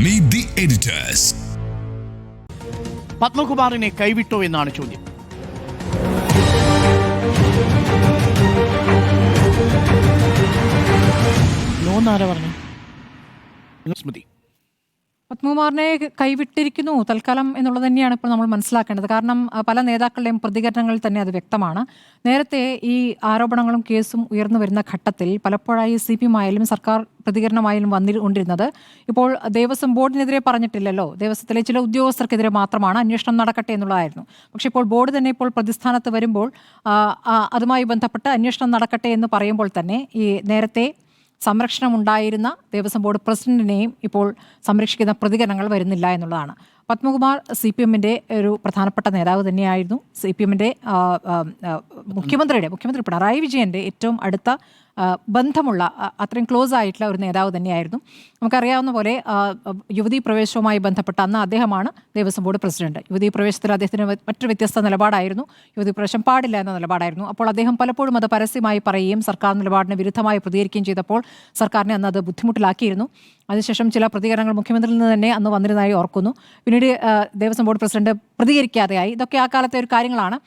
Meet the editors. പത്മകുമാറിനെ കൈവിട്ടോ എന്നാണ് ചോദ്യം. ലോന്നാരാ പറഞ്ഞു? സ്മൃതി പത്മകുമാറിനെ കൈവിട്ടിരിക്കുന്നു തൽക്കാലം എന്നുള്ളത് തന്നെയാണ് ഇപ്പോൾ നമ്മൾ മനസ്സിലാക്കേണ്ടത്. കാരണം പല നേതാക്കളുടെയും പ്രതികരണങ്ങളിൽ തന്നെ അത് വ്യക്തമാണ്. നേരത്തെ ഈ ആരോപണങ്ങളും കേസും ഉയർന്നു വരുന്ന ഘട്ടത്തിൽ പലപ്പോഴായി CPM ആയാലും സർക്കാർ പ്രതികരണമായാലും വന്നുകൊണ്ടിരുന്നത് ഇപ്പോൾ ദേവസ്വം ബോർഡിനെതിരെ പറഞ്ഞിട്ടില്ലല്ലോ, ദേവസ്വത്തിലെ ചില ഉദ്യോഗസ്ഥർക്കെതിരെ മാത്രമാണ് അന്വേഷണം നടക്കട്ടെ എന്നുള്ളതായിരുന്നു. പക്ഷേ ഇപ്പോൾ ബോർഡ് തന്നെ ഇപ്പോൾ പ്രതിസ്ഥാനത്ത് വരുമ്പോൾ അതുമായി ബന്ധപ്പെട്ട് അന്വേഷണം നടക്കട്ടെ എന്ന് പറയുമ്പോൾ തന്നെ ഈ നേരത്തെ സംരക്ഷണം ഉണ്ടായിരുന്ന ദേവസ്വം ബോർഡ് പ്രസിഡന്റിനെയും ഇപ്പോൾ സംരക്ഷിക്കുന്ന പ്രതികരണങ്ങൾ വരുന്നില്ല എന്നുള്ളതാണ്. പത്മകുമാർ CPM-ന്റെ ഒരു പ്രധാനപ്പെട്ട നേതാവ് തന്നെയായിരുന്നു. CPM-ന്റെ മുഖ്യമന്ത്രി പിണറായി വിജയന്റെ ഏറ്റവും അടുത്ത ബന്ധമുള്ള അത്രയും ക്ലോസ് ആയിട്ടുള്ള ഒരു നേതാവ് തന്നെയായിരുന്നു. നമുക്കറിയാവുന്ന പോലെ യുവതീ പ്രവേശവുമായി ബന്ധപ്പെട്ട അന്ന് അദ്ദേഹമാണ് ദേവസ്വം ബോർഡ് പ്രസിഡന്റ്. യുവതീ പ്രവേശത്തിൽ അദ്ദേഹത്തിന് മറ്റൊരു വ്യത്യസ്ത നിലപാടായിരുന്നു. യുവതീ പ്രവേശം പാടില്ല എന്ന നിലപാടായിരുന്നു. അപ്പോൾ അദ്ദേഹം പലപ്പോഴും അത് പരസ്യമായി പറയുകയും സർക്കാർ നിലപാടിന് വിരുദ്ധമായി പ്രതികരിക്കുകയും ചെയ്തപ്പോൾ സർക്കാരിനെ അന്ന് അത് ബുദ്ധിമുട്ടിലാക്കിയിരുന്നു. അതിനുശേഷം ചില പ്രതികരണങ്ങൾ മുഖ്യമന്ത്രിയിൽ നിന്ന് തന്നെ അന്ന് വന്നിരുന്നതായി ഓർക്കുന്നു. പിന്നീട് ദേവസ്വം ബോർഡ് പ്രസിഡന്റ് പ്രതികരിക്കാതെയായി. ഇതൊക്കെ ആ കാലത്തെ ഒരു കാര്യങ്ങളാണ്.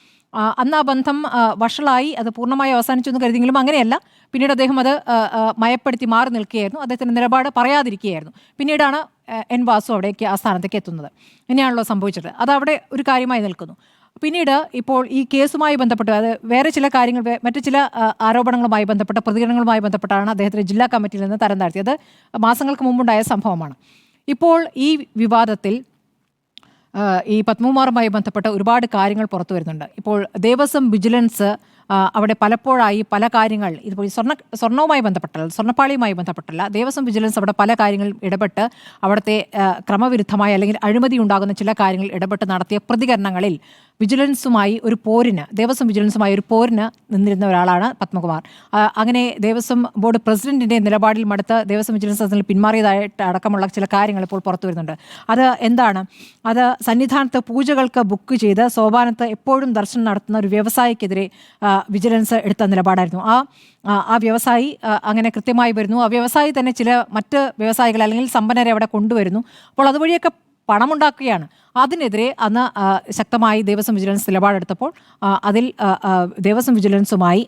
അന്ന് ആ ബന്ധം വഷളായി, അത് പൂർണ്ണമായി അവസാനിച്ചു എന്ന് കരുതിയെങ്കിലും അങ്ങനെയല്ല. പിന്നീട് അദ്ദേഹം അത് മയപ്പെടുത്തി മാറി നിൽക്കുകയായിരുന്നു. അദ്ദേഹത്തിൻ്റെ നിലപാട് പറയാതിരിക്കുകയായിരുന്നു. പിന്നീടാണ് N. വാസു അവിടേക്ക് ആ സ്ഥാനത്തേക്ക് എത്തുന്നത്. ഇങ്ങനെയാണല്ലോ സംഭവിച്ചത്. അതവിടെ ഒരു കാര്യമായി നിൽക്കുന്നു. പിന്നീട് ഇപ്പോൾ ഈ കേസുമായി ബന്ധപ്പെട്ട് അത് വേറെ ചില കാര്യങ്ങൾ, മറ്റു ചില ആരോപണങ്ങളുമായി ബന്ധപ്പെട്ട പ്രതികരണങ്ങളുമായി ബന്ധപ്പെട്ടാണ് അദ്ദേഹത്തിന് ജില്ലാ കമ്മിറ്റിയിൽ നിന്ന് തരം താഴ്ത്തിയത്. മാസങ്ങൾക്ക് മുമ്പുണ്ടായ സംഭവമാണ്. ഇപ്പോൾ ഈ വിവാദത്തിൽ ഈ പത്മകുമാറുമായി ബന്ധപ്പെട്ട ഒരുപാട് കാര്യങ്ങൾ പുറത്തു വരുന്നുണ്ട്. ഇപ്പോൾ ദേവസ്വം വിജിലൻസ് അവിടെ പലപ്പോഴായി പല കാര്യങ്ങൾ ഇപ്പോൾ സ്വർണവുമായി ബന്ധപ്പെട്ടല്ല, സ്വർണ്ണപ്പാളിയുമായി ബന്ധപ്പെട്ടല്ല, ദേവസ്വം വിജിലൻസ് അവിടെ പല കാര്യങ്ങളിൽ ഇടപെട്ട് അവിടുത്തെ ക്രമവിരുദ്ധമായ അല്ലെങ്കിൽ അഴിമതി ഉണ്ടാകുന്ന ചില കാര്യങ്ങൾ ഇടപെട്ട് നടത്തിയ പ്രതികരണങ്ങളിൽ വിജിലൻസുമായി ഒരു പോരിന്, ദേവസ്വം വിജിലൻസുമായി ഒരു പോരിന് നിന്നിരുന്ന ഒരാളാണ് പത്മകുമാർ. അങ്ങനെ ദേവസ്വം ബോർഡ് പ്രസിഡന്റിന്റെ നിലപാടിൽ മടുത്ത് ദേവസ്വം വിജിലൻസ് അതിൽ പിന്മാറിയതായിട്ട് അടക്കമുള്ള ചില കാര്യങ്ങൾ ഇപ്പോൾ പുറത്തു വരുന്നുണ്ട്. അത് എന്താണ്? അത് സന്നിധാനത്ത് പൂജകൾക്ക് ബുക്ക് ചെയ്ത് സോപാനത്ത് എപ്പോഴും ദർശനം നടത്തുന്ന ഒരു വ്യവസായിക്കെതിരെ വിജിലൻസ് എടുത്ത നിലപാടായിരുന്നു. ആ വ്യവസായി അങ്ങനെ കൃത്യമായി വരുന്നു. ആ വ്യവസായി തന്നെ ചില മറ്റ് വ്യവസായികൾ അല്ലെങ്കിൽ സമ്പന്നരെ അവിടെ കൊണ്ടുവരുന്നു. അപ്പോൾ അതുവഴിയൊക്കെ പണമുണ്ടാക്കുകയാണ്. അതിനെതിരെ അന്ന് ശക്തമായി ദേവസ്വം വിജിലൻസ് നിലപാടെടുത്തപ്പോൾ അതിൽ ദേവസ്വം വിജിലൻസുമായി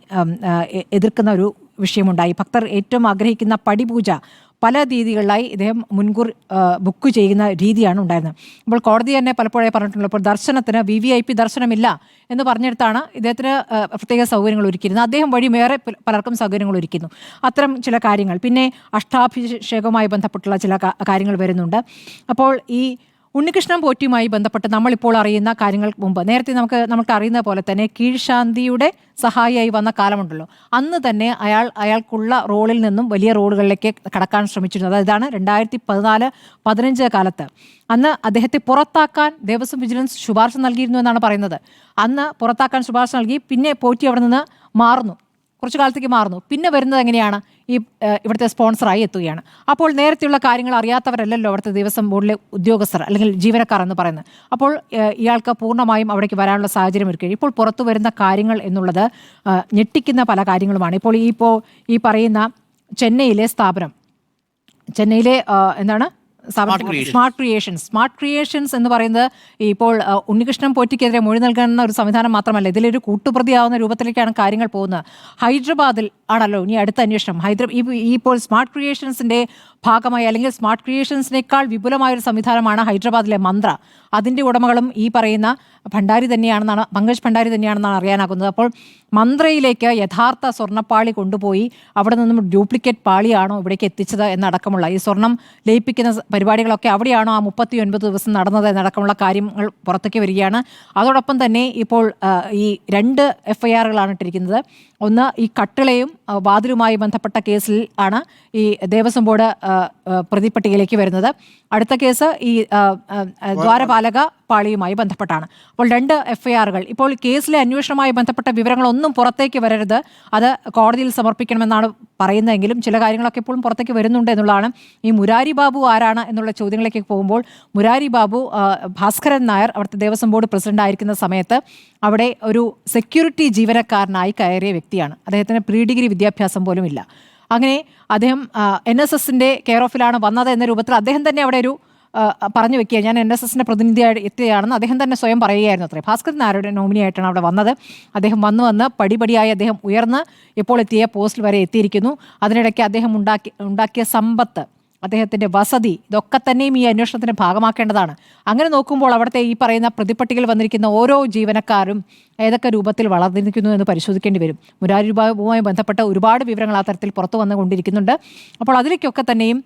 എതിർക്കുന്ന ഒരു വിഷയമുണ്ടായി. ഭക്തർ ഏറ്റവും ആഗ്രഹിക്കുന്ന പടിപൂജ പല രീതികളിലായി ഇദ്ദേഹം മുൻകൂർ ബുക്ക് ചെയ്യുന്ന രീതിയാണ് ഉണ്ടായിരുന്നത്. അപ്പോൾ കോടതി തന്നെ പലപ്പോഴായി പറഞ്ഞിട്ടുള്ളത് ഇപ്പോൾ ദർശനത്തിന് VIP ദർശനമില്ല എന്ന് പറഞ്ഞെടുത്താണ് ഇദ്ദേഹത്തിന് പ്രത്യേക സൗകര്യങ്ങൾ ഒരുക്കിയിരുന്നത്. അദ്ദേഹം വഴി വേറെ പലർക്കും സൗകര്യങ്ങൾ ഒരുക്കുന്നു. അത്തരം ചില കാര്യങ്ങൾ, പിന്നെ അഷ്ടാഭിഷേകവുമായി ബന്ധപ്പെട്ടുള്ള ചില കാര്യങ്ങൾ വരുന്നുണ്ട്. അപ്പോൾ ഈ ഉണ്ണികൃഷ്ണൻ പോറ്റിയുമായി ബന്ധപ്പെട്ട് നമ്മളിപ്പോൾ അറിയുന്ന കാര്യങ്ങൾക്ക് മുമ്പ് നേരത്തെ നമുക്ക് അറിയുന്ന പോലെ തന്നെ കീഴ്ശാന്തിയുടെ സഹായിയായി വന്ന കാലമുണ്ടല്ലോ. അന്ന് തന്നെ അയാൾക്കുള്ള റോളിൽ നിന്നും വലിയ റോളുകളിലേക്ക് കടക്കാൻ ശ്രമിച്ചിരുന്നത്. ഇതാണ് 2014-15 കാലത്ത്. അന്ന് അദ്ദേഹത്തെ പുറത്താക്കാൻ ദേവസ്വം വിജിലൻസ് ശുപാർശ നൽകിയിരുന്നു എന്നാണ് പറയുന്നത്. അന്ന് പുറത്താക്കാൻ ശുപാർശ നൽകി. പിന്നെ പോറ്റി അവിടെ നിന്ന് മാറുന്നു, കുറച്ചു കാലത്തേക്ക് മാറുന്നു. പിന്നെ വരുന്നത് എങ്ങനെയാണ്? ഈ ഇവിടുത്തെ സ്പോൺസറായി എത്തുകയാണ്. അപ്പോൾ നേരത്തെയുള്ള കാര്യങ്ങൾ അറിയാത്തവരല്ലല്ലോ അവിടുത്തെ ദേവസ്വം ബോർഡിലെ ഉദ്യോഗസ്ഥർ അല്ലെങ്കിൽ ജീവനക്കാർ എന്ന് പറയുന്നത്. അപ്പോൾ ഇയാൾക്ക് പൂർണ്ണമായും അവിടേക്ക് വരാനുള്ള സാഹചര്യം ഒരുക്കുകയും ഇപ്പോൾ പുറത്തു വരുന്ന കാര്യങ്ങൾ എന്നുള്ളത് ഞെട്ടിക്കുന്ന പല കാര്യങ്ങളുമാണ്. ഇപ്പോൾ ഈ പറയുന്ന ചെന്നൈയിലെ സ്ഥാപനം, ചെന്നൈയിലെ എന്താണ് സ്മാർട്ട് ക്രിയേഷൻസ് എന്ന് പറയുന്നത് ഇപ്പോൾ ഉണ്ണികൃഷ്ണൻ പോറ്റിക്കെതിരെ മൊഴി നൽകുന്ന ഒരു സംവിധാനം മാത്രമല്ല, ഇതിലൊരു കൂട്ടുപ്രതിയാവുന്ന രൂപത്തിലേക്കാണ് കാര്യങ്ങൾ പോകുന്നത്. ഹൈദരാബാദിൽ ആണല്ലോ ഇനി അടുത്ത അന്വേഷണം. ഇപ്പോൾ സ്മാർട്ട് ക്രിയേഷൻസിന്റെ ഭാഗമായി അല്ലെങ്കിൽ സ്മാർട്ട് ക്രിയേഷൻസിനേക്കാൾ വിപുലമായൊരു സംവിധാനമാണ് ഹൈദരാബാദിലെ മന്ത്ര. അതിൻ്റെ ഉടമകളും ഈ പറയുന്ന പങ്കജ് ഭണ്ഡാരി തന്നെയാണെന്നാണ് അറിയാനാകുന്നത്. അപ്പോൾ മന്ത്രയിലേക്ക് യഥാർത്ഥ സ്വർണ്ണപ്പാളി കൊണ്ടുപോയി അവിടെ നിന്നും ഡ്യൂപ്ലിക്കേറ്റ് പാളിയാണോ ഇവിടേക്ക് എത്തിച്ചത് എന്നടക്കമുള്ള ഈ സ്വർണം ലയിപ്പിക്കുന്ന പരിപാടികളൊക്കെ അവിടെയാണോ ആ 39 ദിവസം നടന്നത് എന്നടക്കമുള്ള കാര്യങ്ങൾ പുറത്തേക്ക് വരികയാണ്. അതോടൊപ്പം തന്നെ ഇപ്പോൾ ഈ 2 FIR-കളാണ് ഇട്ടിരിക്കുന്നത്. ഒന്ന് ഈ കട്ടിളയും വാതിലുമായി ബന്ധപ്പെട്ട കേസിൽ ആണ് ഈ ദേവസ്വം ബോർഡ് പ്രതിപട്ടികയിലേക്ക് വരുന്നത്. അടുത്ത കേസ് ഈ ദ്വാരപാലക പാളിയുമായി ബന്ധപ്പെട്ടാണ്. അപ്പോൾ 2 FIR-കൾ. ഇപ്പോൾ കേസിലെ അന്വേഷണവുമായി ബന്ധപ്പെട്ട വിവരങ്ങളൊന്നും പുറത്തേക്ക് വരരുത്, അത് കോടതിയിൽ സമർപ്പിക്കണമെന്നാണ് പറയുന്നതെങ്കിലും ചില കാര്യങ്ങളൊക്കെ ഇപ്പോഴും പുറത്തേക്ക് വരുന്നുണ്ട് എന്നുള്ളതാണ്. ഈ മുരാരി ബാബു ആരാണ് എന്നുള്ള ചോദ്യങ്ങളിലേക്ക് പോകുമ്പോൾ മുരാരി ബാബു ഭാസ്കരൻ നായർ അവിടുത്തെ ദേവസ്വം ബോർഡ് പ്രസിഡന്റ് ആയിരിക്കുന്ന സമയത്ത് അവിടെ ഒരു സെക്യൂരിറ്റി ജീവനക്കാരനായി കയറിയ വ്യക്തിയാണ്. അദ്ദേഹത്തിന് പ്രീ ഡിഗ്രി വിദ്യാഭ്യാസം പോലും ഇല്ല. അങ്ങനെ അദ്ദേഹം NSSന്റെ കെയർ ഓഫിലാണ് വന്നത് എന്ന രൂപത്തിൽ അദ്ദേഹം തന്നെ അവിടെ ഒരു പറഞ്ഞു വെക്കുക, ഞാൻ NSSന്റെ പ്രതിനിധിയായി എത്തിയതാണെന്ന് അദ്ദേഹം തന്നെ സ്വയം പറയുകയായിരുന്നു അത്രേ. ഭാസ്കരൻ നായരുടെ നോമിനിയായിട്ടാണ് അവിടെ വന്നത്. അദ്ദേഹം വന്ന് പടിപടിയായി അദ്ദേഹം ഉയർന്ന് ഇപ്പോൾ എത്തിയ പോസ്റ്റിൽ വരെ എത്തിയിരിക്കുന്നു. അതിനിടയ്ക്ക് അദ്ദേഹം ഉണ്ടാക്കിയ സമ്പത്ത്, അദ്ദേഹത്തിൻ്റെ വസതി, ഇതൊക്കെ തന്നെയും ഈ അന്വേഷണത്തിൻ്റെ ഭാഗമാക്കേണ്ടതാണ്. അങ്ങനെ നോക്കുമ്പോൾ അവിടുത്തെ ഈ പറയുന്ന പ്രതിപ്പട്ടികയിൽ വന്നിരിക്കുന്ന ഓരോ ജീവനക്കാരും ഏതൊക്കെ രൂപത്തിൽ വളർന്നിരിക്കുന്നു എന്ന് പരിശോധിക്കേണ്ടി വരും. മുരാരി ബാബുവുമായി ബന്ധപ്പെട്ട ഒരുപാട് വിവരങ്ങൾ ആ തരത്തിൽ പുറത്തു വന്നുകൊണ്ടിരിക്കുന്നുണ്ട്. അപ്പോൾ അതിലേക്കൊക്കെ തന്നെയും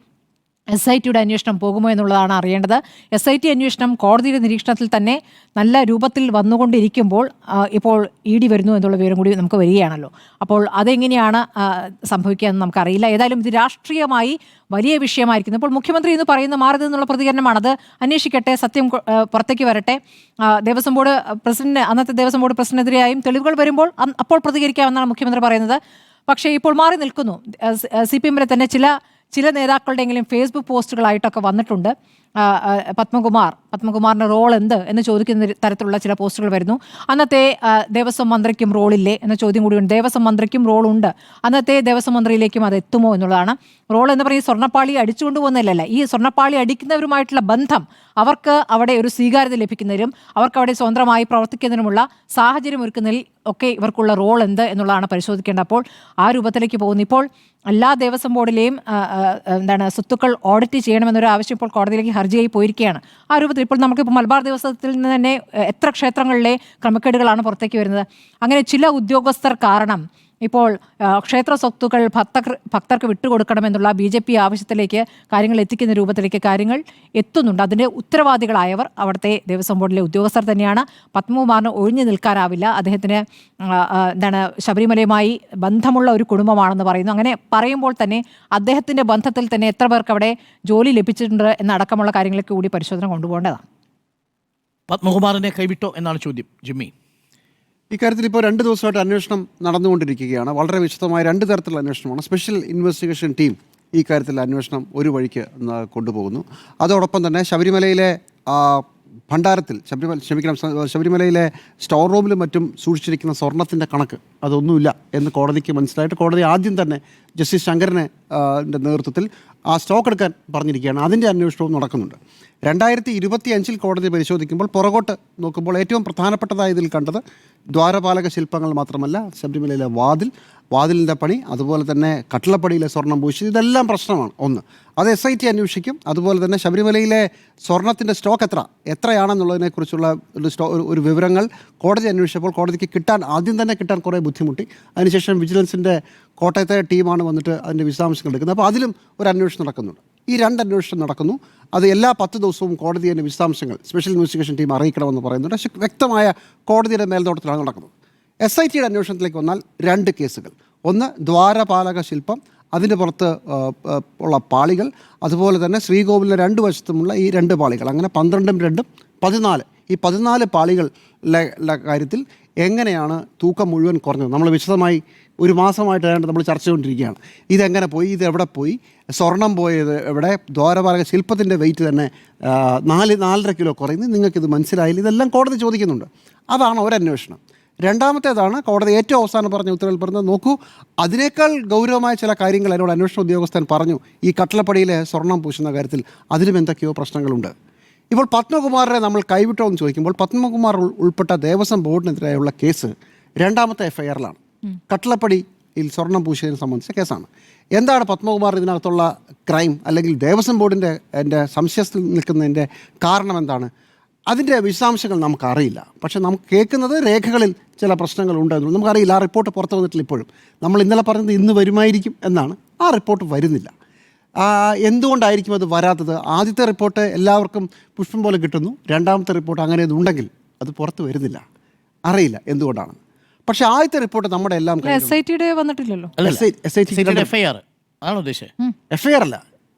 SITയുടെ അന്വേഷണം പോകുമോ എന്നുള്ളതാണ് അറിയേണ്ടത്. SIT അന്വേഷണം കോടതിയുടെ നിരീക്ഷണത്തിൽ തന്നെ നല്ല രൂപത്തിൽ വന്നുകൊണ്ടിരിക്കുമ്പോൾ ഇപ്പോൾ ED വരുന്നു എന്നുള്ള വിവരം കൂടി നമുക്ക് വരികയാണല്ലോ. അപ്പോൾ അതെങ്ങനെയാണ് സംഭവിക്കുക എന്ന് നമുക്കറിയില്ല. ഏതായാലും ഇത് രാഷ്ട്രീയമായി വലിയ വിഷയമായിരിക്കുന്നു. ഇപ്പോൾ മുഖ്യമന്ത്രി ഇന്ന് പറയുന്ന മാറുന്നത് എന്നുള്ള പ്രതികരണമാണ്. അത് അന്വേഷിക്കട്ടെ, സത്യം പുറത്തേക്ക് വരട്ടെ. ദേവസ്വം ബോർഡ് പ്രസിഡന്റ്, അന്നത്തെ ദേവസ്വം ബോർഡ് പ്രസിഡന്റിനെതിരെയായും തെളിവുകൾ വരുമ്പോൾ അപ്പോൾ പ്രതികരിക്കാമെന്നാണ് മുഖ്യമന്ത്രി പറയുന്നത്. പക്ഷേ ഇപ്പോൾ മാറി നിൽക്കുന്നു. CPM-ലെ തന്നെ ചില നേതാക്കളുടെയെങ്കിലും ഫേസ്ബുക്ക് പോസ്റ്റുകളായിട്ടൊക്കെ വന്നിട്ടുണ്ട്. പത്മകുമാറിൻ്റെ റോൾ എന്ത് എന്ന് ചോദിക്കുന്ന തരത്തിലുള്ള ചില പോസ്റ്റുകൾ വരുന്നു. അന്നത്തെ ദേവസ്വം മന്ത്രിക്കും റോളില്ലേ എന്ന ചോദ്യം കൂടിയുണ്ട്. ദേവസ്വം മന്ത്രിക്കും റോളുണ്ട്, അന്നത്തെ ദേവസ്വം മന്ത്രിയിലേക്കും അത് എത്തുമോ എന്നുള്ളതാണ്. റോൾ എന്ന് പറയുന്നത് സ്വർണ്ണപ്പാളി അടിച്ചുകൊണ്ട് പോകുന്നതല്ല. ഈ സ്വർണ്ണപ്പാളി അടിക്കുന്നവരുമായിട്ടുള്ള ബന്ധം, അവർക്ക് അവിടെ ഒരു സ്വീകാര്യത ലഭിക്കുന്നതിനും അവർക്ക് അവിടെ സ്വതന്ത്രമായി പ്രവർത്തിക്കുന്നതിനുമുള്ള സാഹചര്യം ഒരുക്കുന്നതിൽ ഒക്കെ ഇവർക്കുള്ള റോൾ എന്ത് എന്നുള്ളതാണ് പരിശോധിക്കേണ്ടത്. അപ്പോൾ ആ രൂപത്തിലേക്ക് പോകുന്നു. ഇപ്പോൾ എല്ലാ ദേവസ്വം ബോർഡിലെയും സ്വത്തുക്കൾ ഓഡിറ്റ് ചെയ്യണമെന്നൊരു ആവശ്യം ഇപ്പോൾ കോടതിയിലേക്ക് ഹർജിയായി പോയിരിക്കുകയാണ്. ആ രൂപത്തിൽ ഇപ്പോൾ നമുക്കിപ്പോൾ മലബാർ ദേവസ്വത്തിൽ നിന്ന് തന്നെ എത്ര ക്ഷേത്രങ്ങളിലെ ക്രമക്കേടുകളാണ് പുറത്തേക്ക് വരുന്നത്. അങ്ങനെ ചില ഉദ്യോഗസ്ഥർ കാരണം ഇപ്പോൾ ക്ഷേത്ര സ്വത്തുക്കൾ ഭക്തർക്ക് വിട്ടുകൊടുക്കണമെന്നുള്ള BJP ആവശ്യത്തിലേക്ക് കാര്യങ്ങൾ എത്തിക്കുന്ന രൂപത്തിലേക്ക് കാര്യങ്ങൾ എത്തുന്നുണ്ട്. അതിൻ്റെ ഉത്തരവാദികളായവർ അവിടുത്തെ ദേവസ്വം ബോർഡിലെ ഉദ്യോഗസ്ഥർ തന്നെയാണ്. പത്മകുമാറിന് ഒഴിഞ്ഞു നിൽക്കാനാവില്ല. അദ്ദേഹത്തിന് ശബരിമലയുമായി ബന്ധമുള്ള ഒരു കുടുംബമാണെന്ന് പറയുന്നു. അങ്ങനെ പറയുമ്പോൾ തന്നെ അദ്ദേഹത്തിൻ്റെ ബന്ധത്തിൽ തന്നെ എത്ര പേർക്ക് അവിടെ ജോലി ലഭിച്ചിട്ടുണ്ട് എന്നടക്കമുള്ള കാര്യങ്ങളൊക്കെ കൂടി പരിശോധന കൊണ്ടുപോകേണ്ടതാണ്. പത്മകുമാറിനെ കൈവിട്ടോ എന്നാണ് ചോദ്യം. ജിമ്മി, ഇക്കാര്യത്തിൽ ഇപ്പോൾ 2 ദിവസമായിട്ട് അന്വേഷണം നടന്നുകൊണ്ടിരിക്കുകയാണ്. വളരെ വിശദമായ 2 തരത്തിലുള്ള അന്വേഷണമാണ്. സ്പെഷ്യൽ ഇൻവെസ്റ്റിഗേഷൻ ടീം ഈ കാര്യത്തിൽ അന്വേഷണം ഒരു വഴിക്ക് കൊണ്ടുപോകുന്നു. അതോടൊപ്പം തന്നെ ശബരിമലയിലെ ഭണ്ഡാരത്തിൽ ശബരിമലയിലെ സ്റ്റോർ റൂമിലും മറ്റും സൂക്ഷിച്ചിരിക്കുന്ന സ്വർണത്തിൻ്റെ കണക്ക് അതൊന്നുമില്ല എന്ന് കോടതിക്ക് മനസ്സിലായിട്ട് കോടതി ആദ്യം തന്നെ ജസ്റ്റിസ് ശങ്കരനെ നേതൃത്വത്തിൽ ആ സ്റ്റോക്ക് എടുക്കാൻ പറഞ്ഞിരിക്കുകയാണ്. അതിൻ്റെ അന്വേഷണവും നടക്കുന്നുണ്ട്. 2025 കോടതി പരിശോധിക്കുമ്പോൾ പുറകോട്ട് നോക്കുമ്പോൾ ഏറ്റവും പ്രധാനപ്പെട്ടതായി ഇതിൽ കണ്ടത് ദ്വാരപാലക ശില്പങ്ങൾ മാത്രമല്ല, ശബരിമലയിലെ വാതിലിൻ്റെ പണി, അതുപോലെ തന്നെ കട്ടിളപ്പടിയിലെ സ്വർണം പൂശി, ഇതെല്ലാം പ്രശ്നമാണ്. ഒന്ന് അത് SIT അന്വേഷിക്കും. അതുപോലെ തന്നെ ശബരിമലയിലെ സ്വർണത്തിൻ്റെ സ്റ്റോക്ക് എത്രയാണെന്നുള്ളതിനെക്കുറിച്ചുള്ള ഒരു വിവരങ്ങൾ കോടതി അന്വേഷിച്ചപ്പോൾ കോടതിക്ക് ആദ്യം തന്നെ കിട്ടാൻ കുറേ ബുദ്ധിമുട്ടി. അതിനുശേഷം വിജിലൻസിൻ്റെ കോട്ടയത്തെ ടീമാണ് വന്നിട്ട് അതിൻ്റെ വിശദാംശങ്ങൾ എടുക്കുന്നത്. അപ്പോൾ അതിലും ഒരു അന്വേഷണം നടക്കുന്നുണ്ട്. ഈ 2 അന്വേഷണം നടക്കുന്നു. അത് എല്ലാ 10 ദിവസവും കോടതി അതിൻ്റെ വിശദാംശങ്ങൾ സ്പെഷ്യൽ ഇൻവെസ്റ്റിഗേഷൻ ടീം അറിയിക്കണമെന്ന് പറയുന്നുണ്ട്. പക്ഷേ വ്യക്തമായ കോടതിയുടെ മേൽനോട്ടത്തിലാണ് നടക്കുന്നത്. SITയുടെ അന്വേഷണത്തിലേക്ക് വന്നാൽ 2 കേസുകൾ. ഒന്ന് ദ്വാരപാലക ശില്പം, അതിൻ്റെ പുറത്ത് ഉള്ള പാളികൾ, അതുപോലെ തന്നെ ശ്രീകോവിലിൻ്റെ 2 വശത്തുമുള്ള ഈ 2 പാളികൾ, അങ്ങനെ 12ഉം 2ഉം 14. ഈ 14 പാളികളുടെ കാര്യത്തിൽ എങ്ങനെയാണ് തൂക്കം മുഴുവൻ കുറഞ്ഞത്? നമ്മൾ വിശദമായി ഒരു മാസമായിട്ട് നമ്മൾ ചർച്ച ചെയ്തുകൊണ്ടിരിക്കുകയാണ്. ഇതെങ്ങനെ പോയി, ഇത് എവിടെ പോയി, സ്വർണം പോയത് എവിടെ, ദ്വാരപാലക ശില്പത്തിൻ്റെ വെയിറ്റ് തന്നെ 4.5 കിലോ കുറയുന്നത്, നിങ്ങൾക്കിത് മനസ്സിലായില്ല? ഇതെല്ലാം കോടതി ചോദിക്കുന്നുണ്ട്. അതാണ് ഒരന്വേഷണം. രണ്ടാമത്തേതാണ് കോടതി ഏറ്റവും അവസാനം പറഞ്ഞ ഉത്തരവിൽ പറഞ്ഞത്, നോക്കൂ, അതിനേക്കാൾ ഗൗരവമായ ചില കാര്യങ്ങൾ എന്നോട് അന്വേഷണ ഉദ്യോഗസ്ഥൻ പറഞ്ഞു. ഈ കട്ടിളപ്പടിയിലെ സ്വർണം പൂശുന്ന കാര്യത്തിൽ അതിലും എന്തൊക്കെയോ പ്രശ്നങ്ങളുണ്ട്. ഇപ്പോൾ പത്മകുമാറിനെ നമ്മൾ കൈവിട്ടോ എന്ന് ചോദിക്കുമ്പോൾ, പത്മകുമാർ ഉൾപ്പെട്ട ദേവസ്വം ബോർഡിനെതിരെയുള്ള കേസ് 2ാമത്തെ FIR-ലാണ്. കട്ടിളപ്പടിയിൽ സ്വർണം പൂശിയതിനെ സംബന്ധിച്ച കേസാണ്. എന്താണ് പത്മകുമാർ ഇതിനകത്തുള്ള ക്രൈം, അല്ലെങ്കിൽ ദേവസ്വം ബോർഡിൻ്റെ സംശയത്തിൽ നിൽക്കുന്നതിൻ്റെ കാരണം എന്താണ്? അതിൻ്റെ വിശദാംശങ്ങൾ നമുക്കറിയില്ല. പക്ഷേ നമുക്ക് കേൾക്കുന്നത് രേഖകളിൽ ചില പ്രശ്നങ്ങളുണ്ട് എന്നുള്ളത് നമുക്കറിയില്ല. ആ റിപ്പോർട്ട് പുറത്തു വന്നിട്ടില്ല ഇപ്പോഴും. നമ്മൾ ഇന്നലെ പറഞ്ഞത് ഇന്ന് വരുമായിരിക്കും എന്നാണ്. ആ റിപ്പോർട്ട് വരുന്നില്ല. എന്തുകൊണ്ടായിരിക്കും അത് വരാത്തത്? ആദ്യത്തെ റിപ്പോർട്ട് എല്ലാവർക്കും പുഷ്പം പോലെ കിട്ടുന്നു. 2ാമത്തെ റിപ്പോർട്ട് അങ്ങനെ ഉണ്ടെങ്കിൽ അത് പുറത്ത് വരുന്നില്ല. അറിയില്ല എന്തുകൊണ്ടാണ്. പക്ഷേ ആദ്യത്തെ റിപ്പോർട്ട് നമ്മുടെ എല്ലാം SITയുടെ വന്നിട്ടില്ലല്ലോ. FIR ആണോ ഉദ്ദേശിച്ചത്? FIR അല്ല,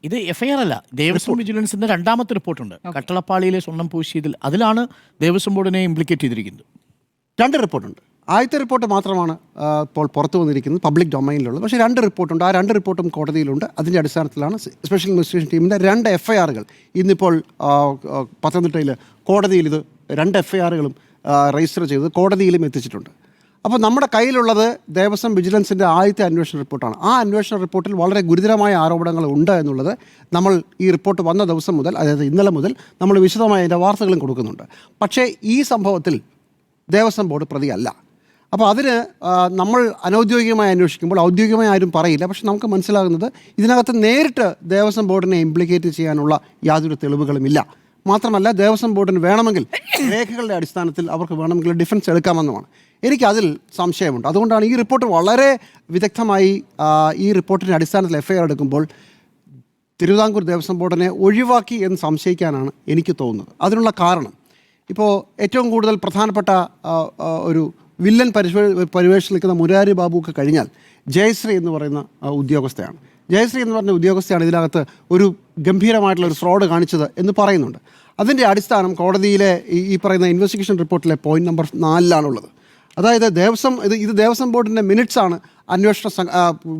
ഇത് FIR അല്ല. ദേവസ്വം വിജിലൻസിന്റെ 2ാമത്തെ റിപ്പോർട്ടുണ്ട്. കട്ടളപ്പാളിയിലെ സ്വർണം പൂശിയതിൽ, അതിലാണ് ദേവസ്വം ബോർഡിനെ ഇംപ്ലിക്കേറ്റ് ചെയ്തിരിക്കുന്നത്. 2 റിപ്പോർട്ടുണ്ട്. ആദ്യത്തെ റിപ്പോർട്ട് മാത്രമാണ് ഇപ്പോൾ പുറത്തു വന്നിരിക്കുന്നത്, പബ്ലിക് ഡൊമൈനിലുള്ളത്. പക്ഷേ 2 റിപ്പോർട്ടുണ്ട്. ആ 2 റിപ്പോർട്ടും കോടതിയിലുണ്ട്. അതിൻ്റെ അടിസ്ഥാനത്തിലാണ് സ്പെഷ്യൽ ഇൻവെസ്റ്റിഗേഷൻ ടീമിൻ്റെ 2 FIR-കൾ ഇന്നിപ്പോൾ പത്തനംതിട്ടയിൽ കോടതിയിൽ ഇത് 2 FIR-കളും രജിസ്റ്റർ ചെയ്ത് കോടതിയിലും എത്തിച്ചിട്ടുണ്ട്. അപ്പോൾ നമ്മുടെ കയ്യിലുള്ളത് ദേവസ്വം വിജിലൻസിൻ്റെ ആദ്യത്തെ അന്വേഷണ റിപ്പോർട്ടാണ്. ആ അന്വേഷണ റിപ്പോർട്ടിൽ വളരെ ഗുരുതരമായ ആരോപണങ്ങൾ ഉണ്ട് എന്നുള്ളത് നമ്മൾ ഈ റിപ്പോർട്ട് വന്ന ദിവസം മുതൽ, അതായത് ഇന്നലെ മുതൽ നമ്മൾ വിശദമായ അതിൻ്റെ വാർത്തകളും കൊടുക്കുന്നുണ്ട്. പക്ഷേ ഈ സംഭവത്തിൽ ദേവസ്വം ബോർഡ് പ്രതിയല്ല. അപ്പോൾ അതിന് നമ്മൾ അനൗദ്യോഗികമായി അന്വേഷിക്കുമ്പോൾ ഔദ്യോഗികമായി ആരും പറയില്ല. പക്ഷെ നമുക്ക് മനസ്സിലാകുന്നത് ഇതിനകത്ത് നേരിട്ട് ദേവസ്വം ബോർഡിനെ ഇംപ്ലിക്കേറ്റ് ചെയ്യാനുള്ള യാതൊരു തെളിവുകളുമില്ല. മാത്രമല്ല ദേവസ്വം ബോർഡിന് വേണമെങ്കിൽ രേഖകളുടെ അടിസ്ഥാനത്തിൽ അവർക്ക് വേണമെങ്കിൽ ഡിഫൻസ് എടുക്കാമെന്നുമാണ്. എനിക്കതിൽ സംശയമുണ്ട്. അതുകൊണ്ടാണ് ഈ റിപ്പോർട്ട് വളരെ വിദഗ്ധമായി ഈ റിപ്പോർട്ടിൻ്റെ അടിസ്ഥാനത്തിൽ FIR എടുക്കുമ്പോൾ തിരുവിതാംകൂർ ദേവസ്വം ബോർഡിനെ ഒഴിവാക്കി എന്ന് സംശയിക്കാനാണ് എനിക്ക് തോന്നുന്നത്. അതിനുള്ള കാരണം ഇപ്പോൾ ഏറ്റവും കൂടുതൽ പ്രധാനപ്പെട്ട ഒരു വില്ലൻ പരിവേഷത്തിൽ നിൽക്കുന്ന മുരാരി ബാബുക്ക് കഴിഞ്ഞാൽ ജയശ്രീ എന്ന് പറയുന്ന ഉദ്യോഗസ്ഥയാണ്. ജയശ്രീ എന്ന് പറഞ്ഞ ഉദ്യോഗസ്ഥയാണ് ഇതിനകത്ത് ഒരു ഗംഭീരമായിട്ടുള്ള ഒരു ഫ്രോഡ് കാണിച്ചത് എന്ന് പറയുന്നുണ്ട്. അതിൻ്റെ അടിസ്ഥാനം കോടതിയിലെ ഈ പറയുന്ന ഇൻവെസ്റ്റിഗേഷൻ റിപ്പോർട്ടിലെ പോയിന്റ് നമ്പർ 4-ലാണുള്ളത്. അതായത് ഇത് ദേവസ്വം ബോർഡിൻ്റെ മിനിറ്റ്സാണ്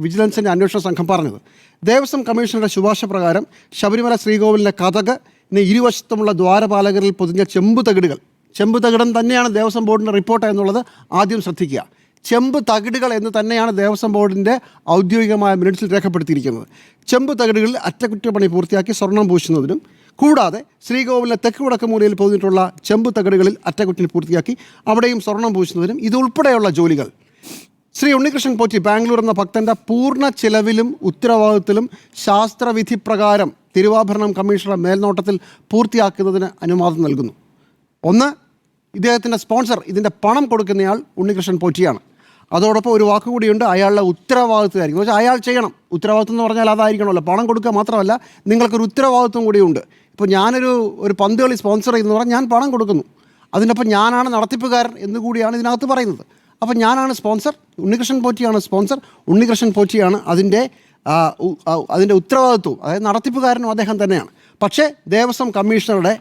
വിജിലൻസിൻ്റെ അന്വേഷണ സംഘം പറഞ്ഞത്. ദേവസ്വം കമ്മീഷണറുടെ ശുപാർശ പ്രകാരം ശബരിമല ശ്രീകോവിലിൻ്റെ കതകിന് ഇരുവശത്തുമുള്ള ദ്വാരപാലകരിൽ പൊതിഞ്ഞ ചെമ്പ് തകിടം തന്നെയാണ് ദേവസ്വം ബോർഡിൻ്റെ റിപ്പോർട്ട് എന്നുള്ളത് ആദ്യം ശ്രദ്ധിക്കുക. ചെമ്പ് തകിടുകൾ എന്ന് തന്നെയാണ് ദേവസ്വം ബോർഡിൻ്റെ ഔദ്യോഗികമായ മിനിറ്റ്സിൽ രേഖപ്പെടുത്തിയിരിക്കുന്നത്. ചെമ്പ് തകിടുകളിൽ അറ്റകുറ്റപ്പണി പൂർത്തിയാക്കി സ്വർണം പൂശുന്നതിനും കൂടാതെ ശ്രീകോവിലിലെ തെക്ക് വടക്ക് മൂലയിൽ പൊതിഞ്ഞിട്ടുള്ള ചെമ്പ് തകിടുകളിൽ അറ്റകുറ്റപ്പണി പൂർത്തിയാക്കി അവിടെയും സ്വർണം പൂശുന്നതിനും ഇതുൾപ്പെടെയുള്ള ജോലികൾ ശ്രീ ഉണ്ണികൃഷ്ണൻ പോറ്റി ബാംഗ്ലൂർ എന്ന ഭക്തൻ്റെ പൂർണ്ണ ചിലവിലും ഉത്തരവാദിത്തത്തിലും ശാസ്ത്രവിധി പ്രകാരം തിരുവാഭരണം കമ്മീഷണറുടെ മേൽനോട്ടത്തിൽ പൂർത്തിയാക്കുന്നതിന് അനുവാദം നൽകുന്നു. ഒന്ന്, ഇദ്ദേഹത്തിൻ്റെ സ്പോൺസർ, ഇതിൻ്റെ പണം കൊടുക്കുന്നയാൾ ഉണ്ണികൃഷ്ണൻ പോറ്റിയാണ്. അതോടൊപ്പം ഒരു വാക്കുകൂടിയുണ്ട്, അയാളുടെ ഉത്തരവാദിത്വമായിരിക്കും. പക്ഷേ അയാൾ ചെയ്യണം. ഉത്തരവാദിത്വം എന്ന് പറഞ്ഞാൽ അതായിരിക്കണമല്ലോ. പണം കൊടുക്കുക മാത്രമല്ല, നിങ്ങൾക്കൊരു ഉത്തരവാദിത്വം കൂടിയുണ്ട്. ഇപ്പോൾ ഞാനൊരു പന്ത് കളി സ്പോൺസർ ചെയ്യുന്നു പറഞ്ഞാൽ ഞാൻ പണം കൊടുക്കുന്നു. അതിനൊപ്പം ഞാനാണ് നടത്തിപ്പുകാരൻ എന്നുകൂടിയാണ് ഇതിനകത്ത് പറയുന്നത്. അപ്പം ഞാനാണ് സ്പോൺസർ, ഉണ്ണികൃഷ്ണൻ പോറ്റിയാണ് സ്പോൺസർ, ഉണ്ണികൃഷ്ണൻ പോറ്റിയാണ് അതിൻ്റെ ഉത്തരവാദിത്വവും, അതായത് നടത്തിപ്പുകാരനും അദ്ദേഹം തന്നെയാണ്. പക്ഷേ ദേവസ്വം കമ്മീഷണറുടെ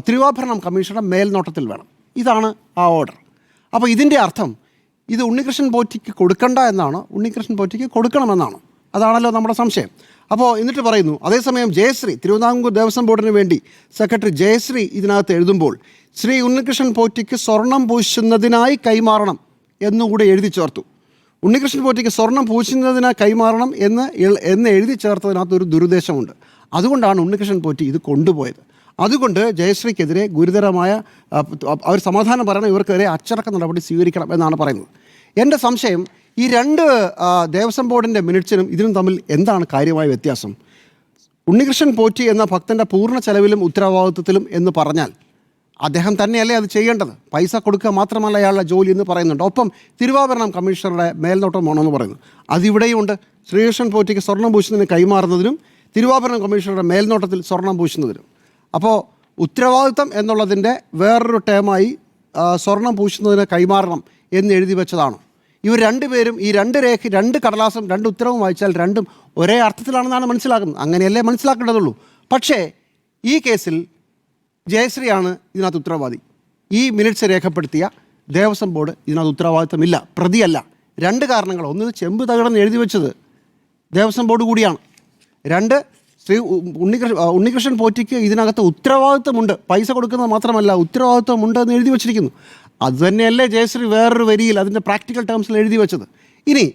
തിരുവാഭരണം കമ്മീഷണറുടെ മേൽനോട്ടത്തിൽ വേണം. ഇതാണ് ആ ഓർഡർ. അപ്പോൾ ഇതിൻ്റെ അർത്ഥം ഇത് ഉണ്ണികൃഷ്ണൻ പോറ്റിക്ക് കൊടുക്കണ്ട എന്നാണ്, ഉണ്ണികൃഷ്ണൻ പോറ്റിക്ക് കൊടുക്കണമെന്നാണ്. അതാണല്ലോ നമ്മുടെ സംശയം. അപ്പോൾ എന്നിട്ട് പറയുന്നു, അതേസമയം ജയശ്രീ, തിരുവിതാംകൂർ ദേവസ്വം ബോർഡിന് വേണ്ടി സെക്രട്ടറി ജയശ്രീ ഇതിനകത്ത് എഴുതുമ്പോൾ ശ്രീ ഉണ്ണികൃഷ്ണൻ പോറ്റിക്ക് സ്വർണം പൂശുന്നതിനായി കൈമാറണം എന്നുകൂടെ എഴുതി ചേർത്തു. ഉണ്ണികൃഷ്ണൻ പോറ്റിക്ക് സ്വർണം പൂശുന്നതിനായി കൈമാറണം എന്ന് എഴുതി ചേർത്തതിനകത്ത് ഒരു ദുരുദ്ദേശമുണ്ട്. അതുകൊണ്ടാണ് ഉണ്ണികൃഷ്ണൻ പോറ്റി ഇത് കൊണ്ടുപോയത്. അതുകൊണ്ട് ജയശ്രീക്കെതിരെ ഗുരുതരമായ അവർ സമാധാനം പറയണം, ഇവർക്കെതിരെ അച്ചടക്ക നടപടി സ്വീകരിക്കണം എന്നാണ് പറയുന്നത്. എൻ്റെ സംശയം, ഈ രണ്ട് ദേവസ്വം ബോർഡിൻ്റെ മിനിറ്റ്സിനും ഇതിനും തമ്മിൽ എന്താണ് കാര്യമായ വ്യത്യാസം? ഉണ്ണികൃഷ്ണൻ പോറ്റി എന്ന ഭക്തൻ്റെ പൂർണ്ണ ചെലവിലും ഉത്തരവാദിത്വത്തിലും എന്ന് പറഞ്ഞാൽ അദ്ദേഹം തന്നെയല്ലേ അത് ചെയ്യേണ്ടത്? പൈസ കൊടുക്കുക മാത്രമല്ല അയാളുടെ ജോലി എന്ന് പറയുന്നുണ്ട്. ഒപ്പം തിരുവാഭരണം കമ്മീഷണറുടെ മേൽനോട്ടം വേണമെന്ന് പറയുന്നു. അതിവിടെയുണ്ട്. ശ്രീകൃഷ്ണൻ പോറ്റിക്ക് സ്വർണം പൂശുന്നതിന് കൈമാറുന്നതിനും തിരുവാഭരണം കമ്മീഷണറുടെ മേൽനോട്ടത്തിൽ സ്വർണം പൂശുന്നതിനും. അപ്പോൾ ഉത്തരവാദിത്വം എന്നുള്ളതിൻ്റെ വേറൊരു ടേമായി സ്വർണം പൂശുന്നതിന് കൈമാറണം എന്ന് എഴുതി വെച്ചതാണ്. ഇവർ രണ്ടുപേരും ഈ രണ്ട് കടലാസും രണ്ട് ഉത്തരവും വായിച്ചാൽ രണ്ടും ഒരേ അർത്ഥത്തിലാണെന്നാണ് മനസ്സിലാക്കുന്നത്. അങ്ങനെയല്ലേ മനസ്സിലാക്കേണ്ടതുള്ളൂ. പക്ഷേ ഈ കേസിൽ ജയശ്രീയാണ് ഇതിനകത്ത് ഉത്തരവാദി. ഈ മിനിറ്റ്സ് രേഖപ്പെടുത്തിയ ദേവസ്വം ബോർഡ് ഇതിനകത്ത് ഉത്തരവാദിത്തമില്ല, പ്രതിയല്ല. രണ്ട് കാരണങ്ങൾ. ഒന്ന്, ചെമ്പ് തകിടെന്ന് എഴുതി വെച്ചത് ദേവസ്വം ബോർഡ് കൂടിയാണ്. രണ്ട്, ഉണ്ണികൃഷ്ണൻ പോറ്റിക്ക് ഇതിനകത്ത് ഉത്തരവാദിത്വമുണ്ട്. പൈസ കൊടുക്കുന്നത് മാത്രമല്ല, ഉത്തരവാദിത്വമുണ്ട് എന്ന് എഴുതി വച്ചിരിക്കുന്നു. അതുതന്നെയല്ലേ ജയശ്രീ വേറൊരു വരിയിൽ അതിൻ്റെ പ്രാക്ടിക്കൽ ടേംസിൽ എഴുതി വെച്ചത്. ഇനി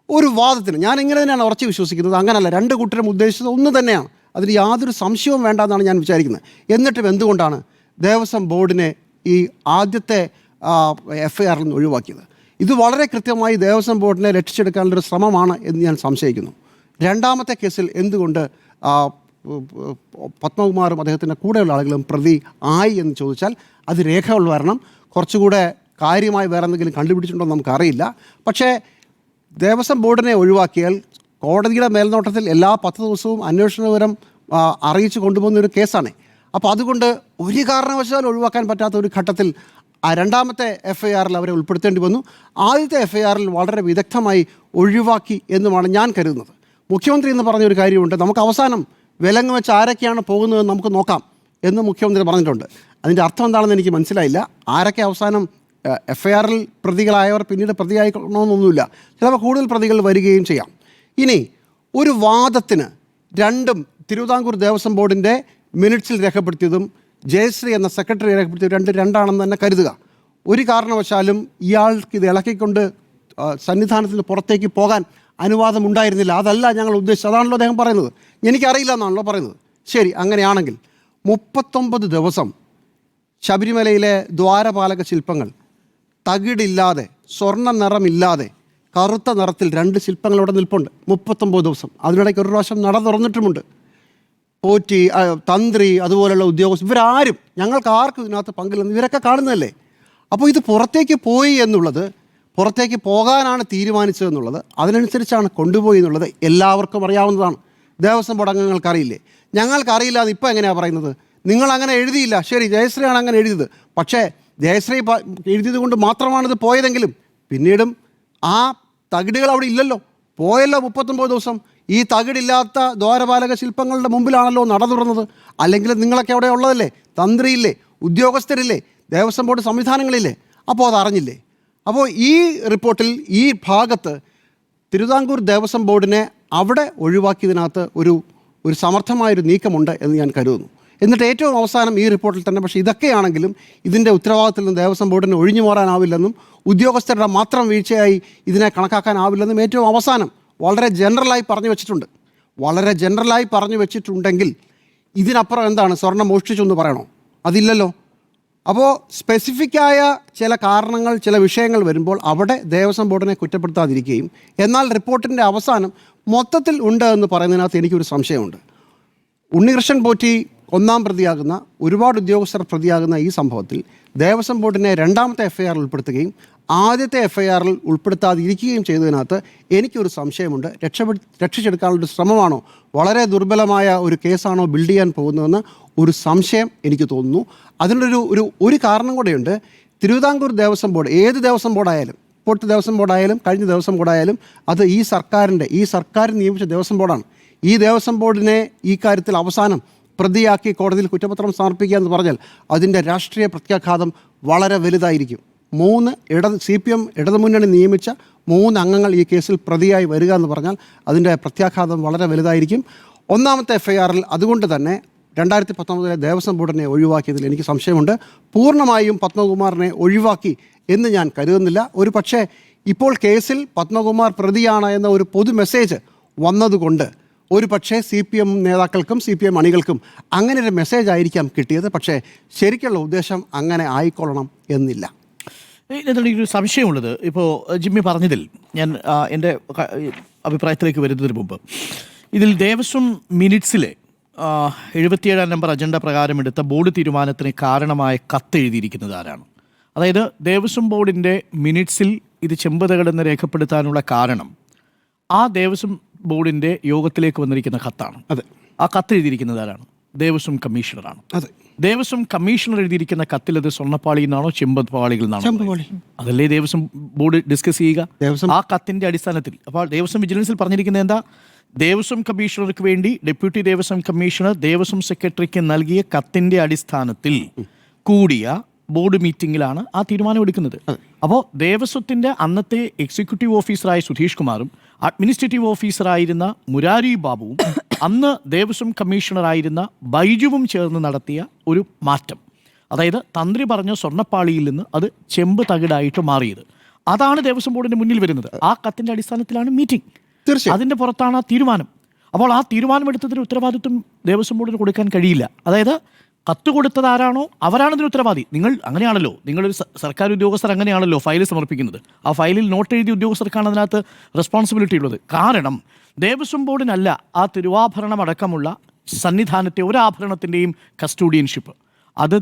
ഒരു വാദത്തിന് ഞാൻ ഇങ്ങനെ തന്നെയാണ് ഉറച്ചു വിശ്വസിക്കുന്നത്. അങ്ങനല്ല, രണ്ട് കൂട്ടരും ഉദ്ദേശിച്ചത് ഒന്ന് തന്നെയാണ്. അതിന് യാതൊരു സംശയവും വേണ്ടെന്നാണ് ഞാൻ വിചാരിക്കുന്നത്. എന്നിട്ടും എന്തുകൊണ്ടാണ് ദേവസ്വം ബോർഡിനെ ഈ ആദ്യത്തെ FIR നിന്ന് ഒഴിവാക്കിയത്? ഇത് വളരെ കൃത്യമായി ദേവസ്വം ബോർഡിനെ രക്ഷിച്ചെടുക്കാനുള്ളൊരു ശ്രമമാണ് എന്ന് ഞാൻ സംശയിക്കുന്നു. രണ്ടാമത്തെ കേസിൽ എന്തുകൊണ്ട് പത്മകുമാറും അദ്ദേഹത്തിൻ്റെ കൂടെയുള്ള ആളുകളും പ്രതി ആയി എന്ന് ചോദിച്ചാൽ അത് രേഖകൾ വരണം. കുറച്ചുകൂടെ കാര്യമായി വേറെ എന്തെങ്കിലും കണ്ടുപിടിച്ചിട്ടുണ്ടോ എന്ന് നമുക്കറിയില്ല. പക്ഷേ ദേവസ്വം ബോർഡിനെ ഒഴിവാക്കിയാൽ കോടതിയുടെ മേൽനോട്ടത്തിൽ എല്ലാ 10 ദിവസവും അന്വേഷണ വിവരം അറിയിച്ചു കൊണ്ടുപോകുന്ന ഒരു കേസാണ്. അപ്പോൾ അതുകൊണ്ട് ഒരു കാരണവശാലും ഒഴിവാക്കാൻ പറ്റാത്ത ഒരു ഘട്ടത്തിൽ രണ്ടാമത്തെ FIRൽ അവരെ ഉൾപ്പെടുത്തേണ്ടി വന്നു. ആദ്യത്തെ FIRൽ വളരെ വിദഗ്ധമായി ഒഴിവാക്കി എന്നുമാണ് ഞാൻ കരുതുന്നത്. മുഖ്യമന്ത്രി എന്ന് പറഞ്ഞൊരു കാര്യമുണ്ട്, നമുക്ക് അവസാനം വിലങ്ങ് വെച്ച് ആരൊക്കെയാണ് പോകുന്നതെന്ന് നമുക്ക് നോക്കാം എന്ന് മുഖ്യമന്ത്രി പറഞ്ഞിട്ടുണ്ട്. അതിൻ്റെ അർത്ഥം എന്താണെന്ന് എനിക്ക് മനസ്സിലായില്ല. ആരൊക്കെ അവസാനം FIRൽ പ്രതികളായവർ പിന്നീട് പ്രതിയായിക്കണമെന്നൊന്നുമില്ല. ചിലപ്പോൾ കൂടുതൽ പ്രതികൾ വരികയും ചെയ്യാം. ഇനി ഒരു വാദത്തിന് രണ്ടും തിരുവിതാംകൂർ ദേവസ്വം ബോർഡിൻ്റെ മിനിറ്റ്സിൽ രേഖപ്പെടുത്തിയതും ജയശ്രീ എന്ന സെക്രട്ടറി രേഖപ്പെടുത്തിയത് രണ്ടാണെന്ന് തന്നെ കരുതുക. ഒരു കാരണവശാലും ഇയാൾക്ക് ഇത് ഇളക്കിക്കൊണ്ട് സന്നിധാനത്തിന് പുറത്തേക്ക് പോകാൻ അനുവാദം ഉണ്ടായിരുന്നില്ല. അതല്ല ഞങ്ങൾ ഉദ്ദേശിച്ചത്. അതാണല്ലോ അദ്ദേഹം പറയുന്നത്. എനിക്കറിയില്ല എന്നാണല്ലോ പറയുന്നത്. ശരി, അങ്ങനെയാണെങ്കിൽ 39 ദിവസം ശബരിമലയിലെ ദ്വാരപാലക ശില്പങ്ങൾ തകിടില്ലാതെ, സ്വർണ്ണ നിറമില്ലാതെ, കറുത്ത നിറത്തിൽ 2 ശില്പങ്ങൾ ഇവിടെ നിൽപ്പുണ്ട്. 39 ദിവസം. അതിനിടയ്ക്ക് ഒരു പ്രാവശ്യം നട തുറന്നിട്ടുമുണ്ട്. പോറ്റി, തന്ത്രി, അതുപോലെയുള്ള ഉദ്യോഗസ്ഥർ, ഇവരാരും, ഞങ്ങൾക്ക് ആർക്കും ഇതിനകത്ത് പങ്കില്ലെന്ന് ഇവരൊക്കെ കാണുന്നതല്ലേ. അപ്പോൾ ഇത് പുറത്തേക്ക് പോയി എന്നുള്ളത്, പുറത്തേക്ക് പോകാനാണ് തീരുമാനിച്ചതെന്നുള്ളത്, അതിനനുസരിച്ചാണ് കൊണ്ടുപോയി എന്നുള്ളത് എല്ലാവർക്കും അറിയാവുന്നതാണ്. ദേവസ്വം ബോർഡ് അംഗങ്ങൾക്കറിയില്ലേ? ഞങ്ങൾക്കറിയില്ല എന്ന് ഇപ്പോൾ എങ്ങനെയാണ് പറയുന്നത്? നിങ്ങൾ അങ്ങനെ എഴുതിയില്ല. ശരി, ജയശ്രീയാണ് അങ്ങനെ എഴുതിയത്. പക്ഷേ ജയശ്രീ എഴുതിയത് കൊണ്ട് മാത്രമാണിത് പോയതെങ്കിലും പിന്നീടും ആ തകിടുകൾ അവിടെ ഇല്ലല്ലോ. പോയല്ലോ 39 ദിവസം. ഈ തകിടില്ലാത്ത ദ്വാരപാലക ശില്പങ്ങളുടെ മുമ്പിലാണല്ലോ നട തുറന്നത്. അല്ലെങ്കിൽ നിങ്ങളൊക്കെ അവിടെ ഉള്ളതല്ലേ? തന്ത്രിയില്ലേ? ഉദ്യോഗസ്ഥരില്ലേ? ദേവസ്വം ബോർഡ് സംവിധാനങ്ങളില്ലേ? അപ്പോൾ അതറിഞ്ഞില്ലേ? അപ്പോൾ ഈ റിപ്പോർട്ടിൽ ഈ ഭാഗത്ത് തിരുവിതാംകൂർ ദേവസ്വം ബോർഡിനെ അവിടെ ഒഴിവാക്കിയതിനകത്ത് ഒരു സമർത്ഥമായൊരു നീക്കമുണ്ട് എന്ന് ഞാൻ കരുതുന്നു. എന്നിട്ട് ഏറ്റവും അവസാനം ഈ റിപ്പോർട്ടിൽ തന്നെ, പക്ഷേ ഇതൊക്കെയാണെങ്കിലും ഇതിൻ്റെ ഉത്തരവാദിത്തത്തിൽ നിന്ന് ദേവസ്വം ബോർഡിന് ഒഴിഞ്ഞു മാറാനാവില്ലെന്നും ഉദ്യോഗസ്ഥരുടെ മാത്രം വീഴ്ചയായി ഇതിനെ കണക്കാക്കാനാവില്ലെന്നും ഏറ്റവും അവസാനം വളരെ ജനറലായി പറഞ്ഞു വെച്ചിട്ടുണ്ട്. വളരെ ജനറലായി പറഞ്ഞു വെച്ചിട്ടുണ്ടെങ്കിൽ ഇതിനപ്പുറം എന്താണ്? സ്വർണം മോഷ്ടിച്ചു എന്ന് പറയണോ? അതില്ലല്ലോ. അപ്പോൾ സ്പെസിഫിക്കായ ചില കാരണങ്ങൾ, ചില വിഷയങ്ങൾ വരുമ്പോൾ അവിടെ ദേവസ്വം ബോർഡിനെ കുറ്റപ്പെടുത്താതിരിക്കുകയും, എന്നാൽ റിപ്പോർട്ടിൻ്റെ അവസാനം മൊത്തത്തിൽ ഉണ്ട് എന്ന് പറയുന്നതിനകത്ത് എനിക്കൊരു സംശയമുണ്ട്. ഉണ്ണികൃഷ്ണൻ പോറ്റി ഒന്നാം പ്രതിയാകുന്ന, ഒരുപാട് ഉദ്യോഗസ്ഥർ പ്രതിയാകുന്ന ഈ സംഭവത്തിൽ ദേവസ്വം ബോർഡിനെ രണ്ടാമത്തെ FIR ഉൾപ്പെടുത്തുകയും ആദ്യത്തെ FIR ഉൾപ്പെടുത്താതിരിക്കുകയും ചെയ്തതിനകത്ത് എനിക്കൊരു സംശയമുണ്ട്. രക്ഷിച്ചെടുക്കാനുള്ളൊരു ശ്രമമാണോ, വളരെ ദുർബലമായ ഒരു കേസാണോ ബിൽഡ് ചെയ്യാൻ പോകുന്നതെന്ന് ഒരു സംശയം എനിക്ക് തോന്നുന്നു. അതിനൊരു കാരണം കൂടെയുണ്ട്. തിരുവിതാംകൂർ ദേവസ്വം ബോർഡ്, ഏത് ദേവസ്വം ബോർഡായാലും, ഇപ്പോഴത്തെ ദേവസ്വം ബോർഡായാലും കഴിഞ്ഞ ദേവസ്വം ബോർഡായാലും, അത് ഈ സർക്കാർ നിയമിച്ച ദേവസ്വം ബോർഡാണ്. ഈ ദേവസ്വം ബോർഡിനെ ഈ കാര്യത്തിൽ അവസാനം പ്രതിയാക്കി കോടതിയിൽ കുറ്റപത്രം സമർപ്പിക്കുക എന്ന് പറഞ്ഞാൽ അതിൻ്റെ രാഷ്ട്രീയ പ്രത്യാഘാതം വളരെ വലുതായിരിക്കും. 3 CPM ഇടതുമുന്നണി നിയമിച്ച 3 അംഗങ്ങൾ ഈ കേസിൽ പ്രതിയായി വരിക എന്ന് പറഞ്ഞാൽ അതിൻ്റെ പ്രത്യാഘാതം വളരെ വലുതായിരിക്കും. ഒന്നാമത്തെ FIR അതുകൊണ്ട് തന്നെ 2019 ദേവസ്വം ബോർഡിനെ ഒഴിവാക്കിയതിൽ എനിക്ക് സംശയമുണ്ട്. പൂർണ്ണമായും പത്മകുമാറിനെ ഒഴിവാക്കി എന്ന് ഞാൻ കരുതുന്നില്ല. ഒരു പക്ഷേ ഇപ്പോൾ കേസിൽ പത്മകുമാർ പ്രതിയാണ് എന്ന ഒരു പൊതു മെസ്സേജ് വന്നതുകൊണ്ട് ഒരു പക്ഷേ CPM നേതാക്കൾക്കും CPM അണികൾക്കും അങ്ങനെ ഒരു മെസ്സേജ് ആയിരിക്കാം കിട്ടിയത്. പക്ഷേ ശരിക്കുള്ള ഉദ്ദേശം അങ്ങനെ ആയിക്കൊള്ളണം എന്നില്ല. എനിക്കൊരു സംശയമുള്ളത്, ഇപ്പോൾ ജിമ്മി പറഞ്ഞതിൽ ഞാൻ എൻ്റെ അഭിപ്രായത്തിലേക്ക് വരുന്നതിന് മുമ്പ്, ഇതിൽ ദേവസ്വം മിനിറ്റ്സിലെ 77 നമ്പർ അജണ്ട പ്രകാരം എടുത്ത ബോർഡ് തീരുമാനത്തിന് കാരണമായ കത്ത് എഴുതിയിരിക്കുന്നത് ആരാണ്? അതായത് ദേവസ്വം ബോർഡിൻ്റെ മിനിറ്റ്സിൽ ഇത് ചെമ്പതകടെന്ന് രേഖപ്പെടുത്താനുള്ള കാരണം ആ ദേവസ്വം ബോർഡിൻ്റെ യോഗത്തിലേക്ക് വന്നിരിക്കുന്ന കത്താണ്. അതെ. ആ കത്ത് എഴുതിയിരിക്കുന്നത് ആരാണ്? ദേവസ്വം കമ്മീഷണറാണ്. അതെ. ദേവസ്വം കമ്മീഷണർ എഴുതിയിരിക്കുന്ന കത്തിൽ അത് സ്വർണ്ണപ്പാളിയിൽ നിന്നാണോ ചെമ്പപ്പാളികളിൽ നിന്നാണോ? അതല്ലേ ദേവസ്വം ബോർഡ് ഡിസ്കസ് ചെയ്യുക ആ കത്തിന്റെ അടിസ്ഥാനത്തിൽ. അപ്പോൾ ദേവസ്വം വിജിലൻസിൽ പറഞ്ഞിരിക്കുന്നത് എന്താ? ദേവസ്വം കമ്മീഷണർക്ക് വേണ്ടി ഡെപ്യൂട്ടി ദേവസ്വം കമ്മീഷണർ ദേവസ്വം സെക്രട്ടറിക്ക് നൽകിയ കത്തിന്റെ അടിസ്ഥാനത്തിൽ കൂടിയ ബോർഡ് മീറ്റിംഗിലാണ് ആ തീരുമാനം എടുക്കുന്നത്. അപ്പോൾ ദേവസ്വത്തിന്റെ അന്നത്തെ എക്സിക്യൂട്ടീവ് ഓഫീസറായ സുധീഷ് കുമാറും അഡ്മിനിസ്ട്രേറ്റീവ് ഓഫീസറായിരുന്ന മുരാരി ബാബുവും അന്ന് ദേവസ്വം കമ്മീഷണറായിരുന്ന ബൈജുവും ചേർന്ന് നടത്തിയ ഒരു മാറ്റം, അതായത് തന്ത്രി പറഞ്ഞ സ്വർണ്ണപ്പാളിയിൽ നിന്ന് അത് ചെമ്പ് തകിടായിട്ട് മാറിയത്, അതാണ് ദേവസ്വം ബോർഡിന്റെ മുന്നിൽ വരുന്നത്. ആ കത്തിന്റെ അടിസ്ഥാനത്തിലാണ് മീറ്റിംഗ്. അതിന്റെ പുറത്താണ് ആ തീരുമാനം. അപ്പോൾ ആ തീരുമാനമെടുത്തതിന് ഉത്തരവാദിത്വം ദേവസ്വം ബോർഡിന് കൊടുക്കാൻ കഴിയില്ല. അതായത് കത്ത് കൊടുത്തത് ആരാണോ അവരാണ് ഇതിന് ഉത്തരവാദി. നിങ്ങൾ അങ്ങനെയാണല്ലോ, നിങ്ങളൊരു സർക്കാർ ഉദ്യോഗസ്ഥർ അങ്ങനെയാണല്ലോ ഫയൽ സമർപ്പിക്കുന്നത്. ആ ഫയലിൽ നോട്ട് എഴുതിയ ഉദ്യോഗസ്ഥർക്കാണ് അതിനകത്ത് റെസ്പോൺസിബിലിറ്റി ഉള്ളത്. കാരണം ദേവസ്വം ബോർഡിനല്ല ആ തിരുവാഭരണം അടക്കമുള്ള സന്നിധാനത്തെ ഒരാഭരണത്തിൻ്റെയും കസ്റ്റോഡിയൻഷിപ്പ്. അത്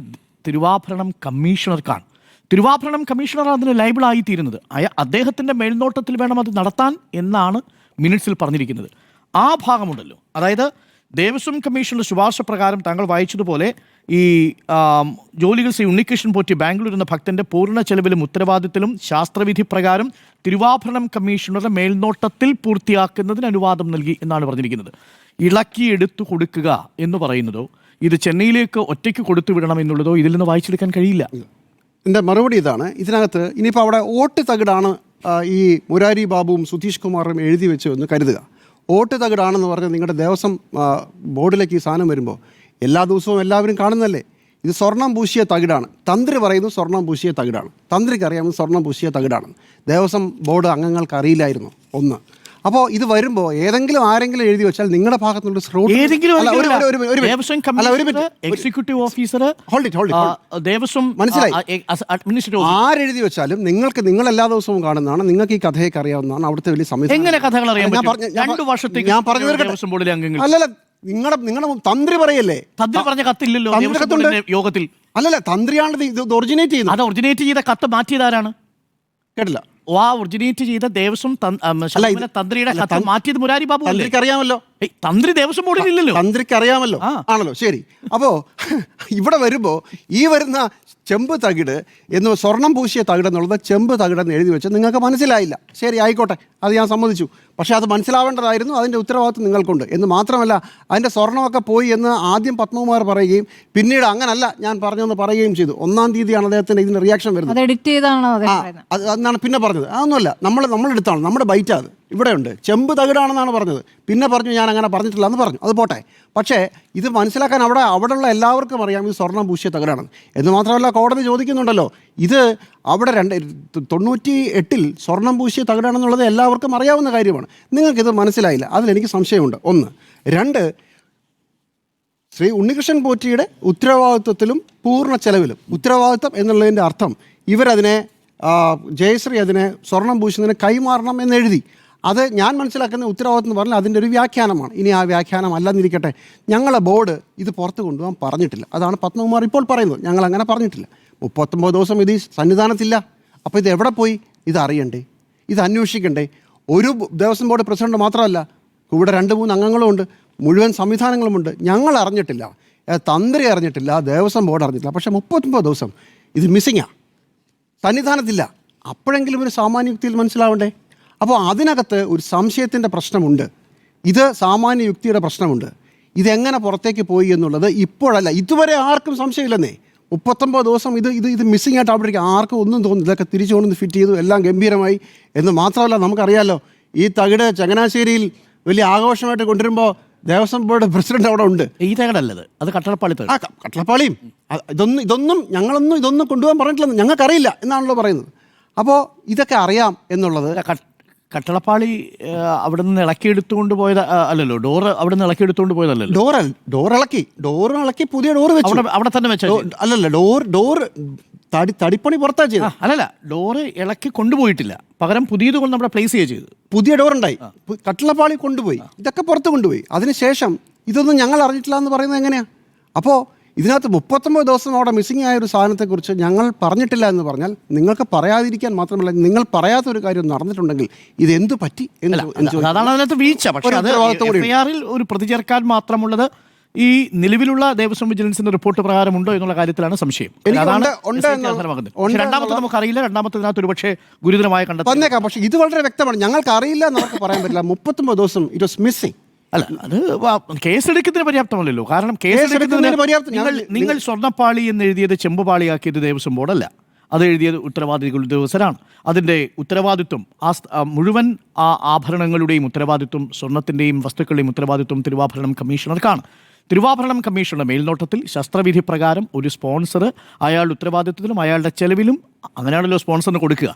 തിരുവാഭരണം കമ്മീഷണർക്കാണ്. തിരുവാഭരണം കമ്മീഷണറാണ് അതിന് ലൈബിളായിത്തീരുന്നത്. അദ്ദേഹത്തിൻ്റെ മേൽനോട്ടത്തിൽ വേണം അത് നടത്താൻ എന്നാണ് മിനിറ്റ്സിൽ പറഞ്ഞിരിക്കുന്നത്. ആ ഭാഗമുണ്ടല്ലോ, അതായത് ദേവസ്വം കമ്മീഷന്റെ ശുപാർശ പ്രകാരം താങ്കൾ വായിച്ചതുപോലെ ഈ ജോലികൾ ശ്രീ ഉണ്ണികൃഷ്ണൻ പോറ്റി ബാംഗ്ലൂർ എന്ന ഭക്തന്റെ പൂർണ്ണ ചെലവിലും ഉത്തരവാദിത്തത്തിലും ശാസ്ത്രവിധി പ്രകാരം തിരുവാഭരണം കമ്മീഷണറുടെ മേൽനോട്ടത്തിൽ പൂർത്തിയാക്കുന്നതിന് അനുവാദം നൽകി എന്നാണ് പറഞ്ഞിരിക്കുന്നത്. ഇളക്കിയെടുത്തു കൊടുക്കുക എന്ന് പറയുന്നതോ ഇത് ചെന്നൈയിലേക്ക് ഒറ്റയ്ക്ക് കൊടുത്തു വിടണം എന്നുള്ളതോ ഇതിൽ നിന്ന് വായിച്ചെടുക്കാൻ കഴിയില്ല. എൻ്റെ മറുപടി ഇതാണ്. ഇതിനകത്ത് ഇനിയിപ്പോൾ അവിടെ ഓട്ട് തകിടാണ് ഈ മുരാരി ബാബുവും സുധീഷ് കുമാറും എഴുതി വെച്ചു എന്ന് കരുതുക. ഓട്ട് തകിടാണെന്ന് പറഞ്ഞാൽ നിങ്ങളുടെ ദേവസ്വം ബോർഡിലേക്ക് ഈ സാധനം വരുമ്പോൾ എല്ലാ ദിവസവും എല്ലാവരും കാണുന്നതല്ലേ? ഇത് സ്വർണം പൂശിയ തകിടാണ്. തന്ത്രി പറയുന്നു സ്വർണം പൂശിയ തകിടാണ്. തന്ത്രിക്ക് അറിയാമെന്ന് സ്വർണം പൂശിയ തകിടാണ്. ദേവസ്വം ബോർഡ് അംഗങ്ങൾക്ക് അറിയില്ലായിരുന്നു. ഒന്ന്. അപ്പോൾ ഇത് വരുമ്പോൾ ആരെങ്കിലും എഴുതി വെച്ചാൽ നിങ്ങളുടെ ഭാഗത്തുനിന്ന് എക്സിക്യൂട്ടീവ് ഓഫീസർ ദേവസ്വം മനസ്സിലായി. ആരെഴുതി വെച്ചാലും നിങ്ങൾ എല്ലാ ദിവസവും കാണുന്നതാണ്, നിങ്ങൾക്ക് ഈ കഥയൊക്കെ അറിയാവുന്നതാണ്. അവിടുത്തെ വലിയ സമയത്ത് എങ്ങനെ കഥകൾ അറിയാൻ ഞാൻ പറഞ്ഞു അല്ലല്ല, നിങ്ങളുടെ തന്ത്രി പറയല്ലേ, തന്ത്രി പറഞ്ഞ കത്തില്ലല്ലോ യോഗത്തിൽ. അല്ലല്ല, തന്ത്രിയാണ് ഇത് ഒറിജിനേറ്റ് ചെയ്യുന്നത്. അത് ഒറിജിനേറ്റ് ചെയ്ത കത്ത് മാറ്റിയതാരാണ്? കേട്ടില്ല. ഒറിജിനേറ്റ് ചെയ്ത ദേവസ്വം തന്ത്രിയുടെ കത്ത് മാറ്റിയത് മുരാരി ബാബു. തന്ത്രിക്ക് അറിയാമല്ലോ. തന്ത്രി ദേവസ്വം ബോർഡിൽ ഇല്ലല്ലോ. തന്ത്രിക്ക് അറിയാമല്ലോ. ആണല്ലോ, ശരി. അപ്പോ ഇവിടെ വരുമ്പോ ഈ വരുന്ന ചെമ്പ് തകിട് എന്ന് സ്വർണം പൂശിയ തകിട് എന്നുള്ളത് ചെമ്പ് തകിടെന്ന് എഴുതി വെച്ച് നിങ്ങൾക്ക് മനസ്സിലായില്ല. ശരി, ആയിക്കോട്ടെ, അത് ഞാൻ സമ്മതിച്ചു. പക്ഷേ അത് മനസ്സിലാവേണ്ടതായിരുന്നു, അതിൻ്റെ ഉത്തരവാദിത്വം നിങ്ങൾക്കുണ്ട്. എന്ന് മാത്രമല്ല, അതിൻ്റെ സ്വർണ്ണമൊക്കെ പോയി എന്ന് ആദ്യം പത്മകുമാർ പറയുകയും പിന്നീട് അങ്ങനല്ല ഞാൻ പറഞ്ഞെന്ന് പറയുകയും ചെയ്തു. 1-ാം തീയതിയാണ് അദ്ദേഹത്തിൻ്റെ ഇതിന് റിയാക്ഷൻ വരുന്നത്. അതാണ് പിന്നെ പറഞ്ഞത്. അതൊന്നുമല്ല, നമ്മളെടുത്താണ്, നമ്മുടെ ബൈറ്റാ അത്. ഇവിടെയുണ്ട്, ചെമ്പ് തകിടാണെന്നാണ് പറഞ്ഞത്. പിന്നെ പറഞ്ഞു ഞാൻ അങ്ങനെ പറഞ്ഞിട്ടില്ല എന്ന് പറഞ്ഞു. അത് പോട്ടെ. പക്ഷേ ഇത് മനസ്സിലാക്കാൻ അവിടെയുള്ള എല്ലാവർക്കും അറിയാം ഇത് സ്വർണം പൂശിയ തകിടാണെന്ന്. എന്ന് മാത്രമല്ല, കോടതി ചോദിക്കുന്നുണ്ടല്ലോ, ഇത് അവിടെ 98-ൽ സ്വർണം പൂശിയ തകിടാണെന്നുള്ളത് എല്ലാവർക്കും അറിയാവുന്ന കാര്യമാണ്. നിങ്ങൾക്കിത് മനസ്സിലായില്ല, അതിലെനിക്ക് സംശയമുണ്ട്. 1. 2, ശ്രീ ഉണ്ണികൃഷ്ണൻ പോറ്റിയുടെ ഉത്തരവാദിത്വത്തിലും പൂർണ്ണ ചെലവിലും, ഉത്തരവാദിത്വം എന്നുള്ളതിൻ്റെ അർത്ഥം ഇവരതിനെ ജയശ്രീ അതിനെ സ്വർണം പൂശുന്നതിന് കൈമാറണം എന്നെഴുതി. അത് ഞാൻ മനസ്സിലാക്കുന്ന ഉത്തരവാദിത്വം എന്ന് പറഞ്ഞാൽ അതിൻ്റെ ഒരു വ്യാഖ്യാനമാണ്. ഇനി ആ വ്യാഖ്യാനം അല്ലെന്നിരിക്കട്ടെ, ഞങ്ങളെ ബോർഡ് ഇത് പുറത്ത് കൊണ്ടുപോകാൻ പറഞ്ഞിട്ടില്ല. അതാണ് പത്മകുമാർ ഇപ്പോൾ പറയുന്നത്. ഞങ്ങൾ അങ്ങനെ പറഞ്ഞിട്ടില്ല. 39 ദിവസം ഇത് സന്നിധാനത്തില്ല. അപ്പോൾ ഇത് എവിടെ പോയി? ഇത് അറിയണ്ടേ, ഇത് അന്വേഷിക്കണ്ടേ? ഒരു ദേവസ്വം ബോർഡ് പ്രസിഡന്റ് മാത്രമല്ല, ഇവിടെ 2-3 അംഗങ്ങളുമുണ്ട്, മുഴുവൻ സംവിധാനങ്ങളുമുണ്ട്. ഞങ്ങൾ അറിഞ്ഞിട്ടില്ല, തന്ത്രി അറിഞ്ഞിട്ടില്ല, ദേവസ്വം ബോർഡ് അറിഞ്ഞിട്ടില്ല. പക്ഷേ 39 ദിവസം ഇത് മിസ്സിങ്ങാ, സന്നിധാനത്തില്ല. അപ്പോഴെങ്കിലും ഒരു സാമാന്യ യുക്തിയിൽ മനസ്സിലാവണ്ടേ? അപ്പോൾ അതിനകത്ത് ഒരു സംശയത്തിൻ്റെ പ്രശ്നമുണ്ട്, ഇത് സാമാന്യ യുക്തിയുടെ പ്രശ്നമുണ്ട്. ഇതെങ്ങനെ പുറത്തേക്ക് പോയി എന്നുള്ളത് ഇപ്പോഴല്ല, ഇതുവരെ ആർക്കും സംശയമില്ലെന്നേ. 39 ദിവസം ഇത് മിസ്സിംഗ് ആയിട്ട് അവിടെ ആർക്കും ഒന്നും തോന്നുന്നു. ഇതൊക്കെ തിരിച്ചു കൊണ്ടുവന്ന് ഫിറ്റ് ചെയ്തു, എല്ലാം ഗംഭീരമായി. എന്ന് മാത്രമല്ല, നമുക്കറിയാമല്ലോ, ഈ തകിട് ചങ്ങനാശ്ശേരിയിൽ വലിയ ആഘോഷമായിട്ട് കൊണ്ടുവരുമ്പോൾ ദേവസ്വം ബോർഡ് പ്രസിഡന്റ് അവിടെ ഉണ്ട്. ഈ തകിടല്ലത്, അത് കട്ടളപ്പാളി. കട്ടളപ്പാളിയും ഇതൊന്നും ഞങ്ങളൊന്നും കൊണ്ടുപോകാൻ പറഞ്ഞിട്ടില്ലെന്ന് ഞങ്ങൾക്കറിയില്ല എന്നാണല്ലോ പറയുന്നത്. അപ്പോൾ ഇതൊക്കെ അറിയാം എന്നുള്ളത്. കട്ടളപ്പാളി അവിടെ നിന്ന് ഇളക്കിയെടുത്തുകൊണ്ട് പോയത് അല്ലല്ലോ, ഡോറ് അവിടെ നിന്ന് ഇളക്കിയെടുത്തുകൊണ്ട് പോയതല്ലല്ലോ. ഡോർ ഇളക്കി പുതിയ ഡോറ് വെച്ചു അവിടെ തന്നെ വെച്ച. അല്ലല്ല, ഡോർ തടിപ്പണി പുറത്താ ചെയ്തത്. അല്ലല്ല, ഡോറ് ഇളക്കി കൊണ്ടുപോയിട്ടില്ല, പകരം പുതിയത് കൊണ്ട് നമ്മുടെ പ്ലേസ് ചെയ്യുക ചെയ്തു. പുതിയ ഡോർ ഉണ്ടായി, കട്ടളപ്പാളി കൊണ്ടുപോയി, ഇതൊക്കെ പുറത്ത് കൊണ്ടുപോയി. അതിനുശേഷം ഇതൊന്നും ഞങ്ങൾ അറിഞ്ഞിട്ടില്ല എന്ന് പറയുന്നത് എങ്ങനെയാണ്? അപ്പോൾ ഇതിനകത്ത് 39 ദിവസം അവിടെ മിസ്സിംഗ് ആയ ഒരു സാധനത്തെക്കുറിച്ച് ഞങ്ങൾ പറഞ്ഞിട്ടില്ല എന്ന് പറഞ്ഞാൽ, നിങ്ങൾക്ക് പറയാതിരിക്കാൻ മാത്രമല്ല, നിങ്ങൾ പറയാത്ത ഒരു കാര്യം നടന്നിട്ടുണ്ടെങ്കിൽ ഇത് എന്തു പറ്റി അതാണ് അതിനകത്ത് വീഴ്ച. പക്ഷേ എഫ്ഐആറിൽ ഒരു പ്രതി ചേർക്കാൻ മാത്രമുള്ളത് ഈ നിലവിലുള്ള ദേവസ്വം വിജിലൻസിന്റെ റിപ്പോർട്ട് പ്രകാരമുണ്ടോ എന്നുള്ള കാര്യത്തിലാണ് സംശയം. രണ്ടാമത്തെ നമുക്കറിയില്ല, രണ്ടാമത്തതിനകത്ത് ഒരു പക്ഷേ ഗുരുതരമായ കണ്ടെത്തൽ. പക്ഷേ ഇത് വളരെ വ്യക്തമാണ്, ഞങ്ങൾക്ക് അറിയില്ല എന്ന് നമുക്ക് പറയാൻ പറ്റില്ല. 39 ദിവസം ഇറ്റ് വാസ് മിസ്സിംഗ്. അല്ല, അത് കേസെടുക്കുന്നതിന് പര്യാപ്തമല്ലല്ലോ. കാരണം കേസെടുക്കുന്നതിന് നിങ്ങൾ സ്വർണ്ണപ്പാളി എന്ന് എഴുതിയത് ചെമ്പുപാളിയാക്കിയത് ദേവസ്വം ബോർഡല്ല, അത് എഴുതിയത് ഉത്തരവാദികൾ ഉദ്യോഗസ്ഥരാണ്. അതിൻ്റെ ഉത്തരവാദിത്വം മുഴുവൻ ആഭരണങ്ങളുടെയും ഉത്തരവാദിത്വം, സ്വർണത്തിൻ്റെയും വസ്തുക്കളുടെയും ഉത്തരവാദിത്വം തിരുവാഭരണം കമ്മീഷണർക്കാണ്. തിരുവാഭരണം കമ്മീഷണറുടെ മേൽനോട്ടത്തിൽ ശസ്ത്രവിധി പ്രകാരം ഒരു സ്പോൺസർ അയാളുടെ ഉത്തരവാദിത്വത്തിലും അയാളുടെ ചെലവിലും, അങ്ങനെയാണല്ലോ സ്പോൺസറിന് കൊടുക്കുക.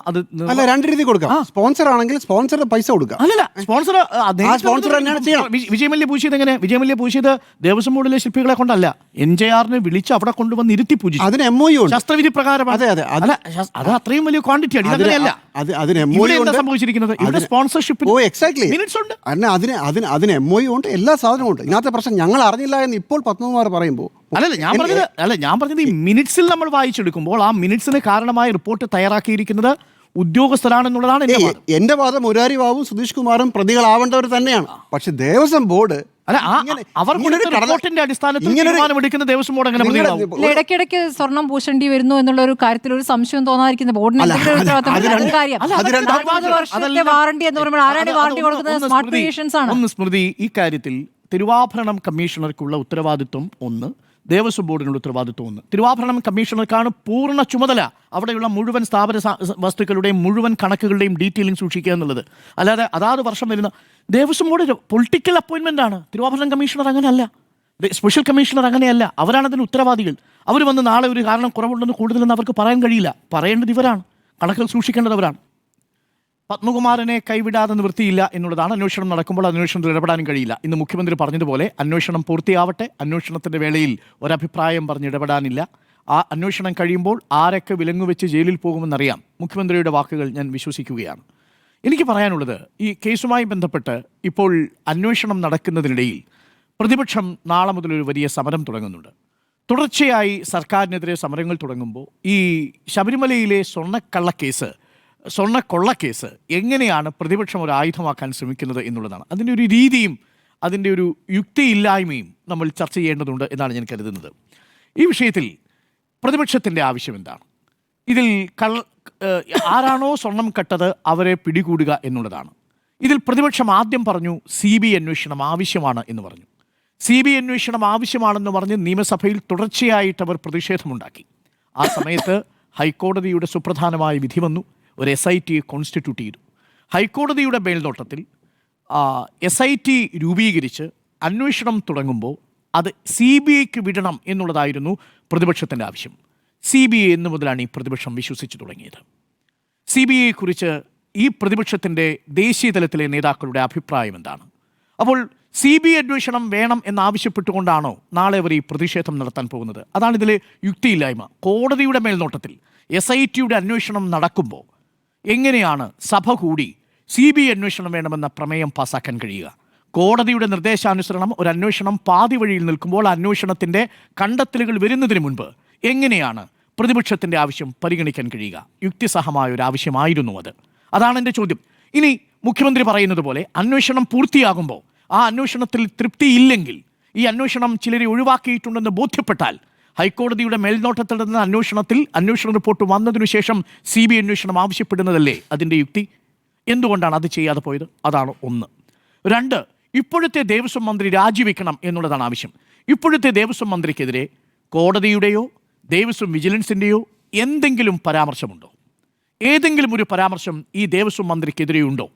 അത് അല്ല, 2 രീതി കൊടുക്കാം. സ്പോൺസർ ആണെങ്കിൽ സ്പോൺസറിന് പൈസ കൊടുക്കുക. അല്ലല്ല, സ്പോൺസർ വിജയമല്യ പൂശിയത് എങ്ങനെ? വിജയമല്യ പൂശിയത് ദേവസ്വം ബോർഡിലെ ശില്പികളെ കൊണ്ടല്ല, NJRനെ വിളിച്ച് അവിടെ കൊണ്ടുവന്ന് ഇരുത്തി പൂജിച്ചു. അതിന് MOU ശസ്ത്രവിധി പ്രകാരമാണ്. അത് അത്രയും വലിയ ക്വാണ്ടിറ്റി ആണ്. അങ്ങനെയല്ല സംഭവിച്ചിരിക്കുന്നത്. ഇവിടെ സ്പോൺസർഷിപ്പ് മിനിറ്റ്സ് ഉണ്ട്, അതിന് MOU ഉണ്ട്, എല്ലാ സാധനവും ഉണ്ട്. ഇതിനകത്തെ പ്രശ്നം ഞങ്ങൾ അറിഞ്ഞില്ല എന്ന് ഇപ്പോൾ പത്മകുമാർ പറയുമ്പോൾ ഞാൻ പറഞ്ഞത് ഈ മിനിറ്റ്സിൽ നമ്മൾ വായിച്ചെടുക്കുമ്പോൾ ആ മിനിറ്റ്സിന് കാരണമായ റിപ്പോർട്ട് തയ്യാറാക്കിയിരിക്കുന്നത് ഉദ്യോഗസ്ഥരാണെന്നുള്ളതാണ് എന്റെ വാദം. മുരാരി ബാബുവും സുധീഷ് കുമാറും പ്രതികളാവേണ്ടവർ തന്നെയാണ്. പക്ഷെ ദേവസ്വം ബോർഡ് ഇടയ്ക്കിടയ്ക്ക് സ്വർണം പൂശേണ്ടി വരുന്നു എന്നുള്ള ഒരു കാര്യത്തിൽ ഒരു സംശയം തോന്നാതിരിക്കുന്ന ബോർഡിന് വാറണ്ടി എന്ന് പറയുമ്പോൾ ആരാണ് വാറണ്ടി കൊടുക്കുന്നത്? സ്മാർട്ട് ക്രിയേഷൻസ് ആണ്. സ്മൃതി, ഈ കാര്യത്തിൽ തിരുവാഭരണം കമ്മീഷണർക്കുള്ള ഉത്തരവാദിത്വം ഒന്ന്, ദേവസ്വം ബോർഡിനുള്ള ഉത്തരവാദിത്വം ഒന്ന്. തിരുവാഭരണം കമ്മീഷണർക്കാണ് പൂർണ്ണ ചുമതല അവിടെയുള്ള മുഴുവൻ സ്ഥാപന വസ്തുക്കളുടെയും മുഴുവൻ കണക്കുകളുടെയും ഡീറ്റെയിലിംഗ് സൂക്ഷിക്കുക എന്നുള്ളത്. അല്ലാതെ അതാത് വർഷം വരുന്ന ദേവസ്വം ബോർഡ് പൊളിറ്റിക്കൽ അപ്പോയിൻമെന്റ് ആണ്. തിരുവാഭരണം കമ്മീഷണർ അങ്ങനെയല്ല. സ്പെഷ്യൽ കമ്മീഷണർ അങ്ങനെയല്ല, അവരാണ് അതിന് ഉത്തരവാദികൾ. അവർ വന്ന് നാളെ ഒരു കാരണം കുറവുണ്ടെന്ന് കൂടുതലെന്ന് അവർക്ക് പറയാൻ കഴിയില്ല. പറയേണ്ടത് ഇവരാണ്, കണക്കിൽ സൂക്ഷിക്കേണ്ടത്. പത്മകുമാറിനെ കൈവിടാതെ നിവൃത്തിയില്ല എന്നുള്ളതാണ്. അന്വേഷണം നടക്കുമ്പോൾ അന്വേഷണത്തിൽ ഇടപെടാനും കഴിയില്ല. ഇന്ന് മുഖ്യമന്ത്രി പറഞ്ഞതുപോലെ അന്വേഷണം പൂർത്തിയാവട്ടെ, അന്വേഷണത്തിൻ്റെ വേളയിൽ ഒരഭിപ്രായം പറഞ്ഞ് ഇടപെടാനില്ല. ആ അന്വേഷണം കഴിയുമ്പോൾ ആരൊക്കെ വിലങ്ങുവെച്ച് ജയിലിൽ പോകുമെന്നറിയാം. മുഖ്യമന്ത്രിയുടെ വാക്കുകൾ ഞാൻ വിശ്വസിക്കുകയാണ്. എനിക്ക് പറയാനുള്ളത്, ഈ കേസുമായി ബന്ധപ്പെട്ട് ഇപ്പോൾ അന്വേഷണം നടക്കുന്നതിനിടയിൽ പ്രതിപക്ഷം നാളെ മുതൽ ഒരു വലിയ സമരം തുടങ്ങുന്നുണ്ട്. തുടർച്ചയായി സർക്കാരിനെതിരെ സമരങ്ങൾ തുടങ്ങുമ്പോൾ ഈ ശബരിമലയിലെ സ്വർണ്ണക്കൊള്ളക്കേസ് എങ്ങനെയാണ് പ്രതിപക്ഷം ഒരു ആയുധമാക്കാൻ ശ്രമിക്കുന്നത് എന്നുള്ളതാണ്. അതിൻ്റെ ഒരു രീതിയും അതിൻ്റെ ഒരു യുക്തിയില്ലായ്മയും നമ്മൾ ചർച്ച ചെയ്യേണ്ടതുണ്ട് എന്നാണ് ഞാൻ കരുതുന്നത്. ഈ വിഷയത്തിൽ പ്രതിപക്ഷത്തിൻ്റെ ആവശ്യം എന്താണ്? ഇതിൽ ആരാണോ സ്വർണം കട്ടത് അവരെ പിടികൂടുക എന്നുള്ളതാണ്. ഇതിൽ പ്രതിപക്ഷം ആദ്യം പറഞ്ഞു CBI അന്വേഷണം ആവശ്യമാണ് എന്ന് പറഞ്ഞു. CBI അന്വേഷണം ആവശ്യമാണെന്ന് പറഞ്ഞ് നിയമസഭയിൽ തുടർച്ചയായിട്ട് അവർ പ്രതിഷേധമുണ്ടാക്കി. ആ സമയത്ത് ഹൈക്കോടതിയുടെ സുപ്രധാനമായ വിധി വന്നു. ഒരു SIT കോൺസ്റ്റിറ്റ്യൂട്ട് ചെയ്തു. ഹൈക്കോടതിയുടെ മേൽനോട്ടത്തിൽ SIT രൂപീകരിച്ച് അന്വേഷണം തുടങ്ങുമ്പോൾ അത് CBIക്ക് വിടണം എന്നുള്ളതായിരുന്നു പ്രതിപക്ഷത്തിൻ്റെ ആവശ്യം. CBI എന്ന് മുതലാണ് ഈ പ്രതിപക്ഷം വിശ്വസിച്ചു തുടങ്ങിയത്. CBIയെക്കുറിച്ച് ഈ പ്രതിപക്ഷത്തിൻ്റെ ദേശീയ തലത്തിലെ നേതാക്കളുടെ അഭിപ്രായം എന്താണ്? അപ്പോൾ CBI അന്വേഷണം വേണം എന്നാവശ്യപ്പെട്ടുകൊണ്ടാണോ നാളെ അവർ ഈ പ്രതിഷേധം നടത്താൻ പോകുന്നത്? അതാണ് ഇതിലെ യുക്തിയില്ലായ്മ. കോടതിയുടെ മേൽനോട്ടത്തിൽ SITയുടെ അന്വേഷണം നടക്കുമ്പോൾ എങ്ങനെയാണ് സഭ കൂടി CBI അന്വേഷണം വേണമെന്ന പ്രമേയം പാസ്സാക്കാൻ കഴിയുക? കോടതിയുടെ നിർദ്ദേശാനുസരണം ഒരു അന്വേഷണം പാതി വഴിയിൽ നിൽക്കുമ്പോൾ അന്വേഷണത്തിൻ്റെ കണ്ടെത്തലുകൾ വരുന്നതിന് മുൻപ് എങ്ങനെയാണ് പ്രതിപക്ഷത്തിൻ്റെ ആവശ്യം പരിഗണിക്കാൻ കഴിയുക? യുക്തിസഹമായ ഒരു ആവശ്യമായിരുന്നു അത്. അതാണ് എൻ്റെ ചോദ്യം. ഇനി മുഖ്യമന്ത്രി പറയുന്നത് പോലെ അന്വേഷണം പൂർത്തിയാകുമ്പോൾ ആ അന്വേഷണത്തിൽ തൃപ്തിയില്ലെങ്കിൽ, ഈ അന്വേഷണം ചിലരെ ഒഴിവാക്കിയിട്ടുണ്ടെന്ന് ബോധ്യപ്പെട്ടാൽ ഹൈക്കോടതിയുടെ മേൽനോട്ടത്തിൽ നിന്ന് അന്വേഷണ റിപ്പോർട്ട് വന്നതിനു ശേഷം CBI അന്വേഷണം ആവശ്യപ്പെടുന്നതല്ലേ അതിൻ്റെ യുക്തി? എന്തുകൊണ്ടാണ് അത് ചെയ്യാതെ പോയത്? അതാണ് ഒന്ന്. രണ്ട്, ഇപ്പോഴത്തെ ദേവസ്വം മന്ത്രി രാജിവെക്കണം എന്നുള്ളതാണ് ആവശ്യം. ഇപ്പോഴത്തെ ദേവസ്വം മന്ത്രിക്കെതിരെ കോടതിയുടെയോ ദേവസ്വം വിജിലൻസിൻ്റെയോ എന്തെങ്കിലും പരാമർശമുണ്ടോ? ഏതെങ്കിലും ഒരു പരാമർശം ഈ ദേവസ്വം മന്ത്രിക്കെതിരെയുണ്ടോ?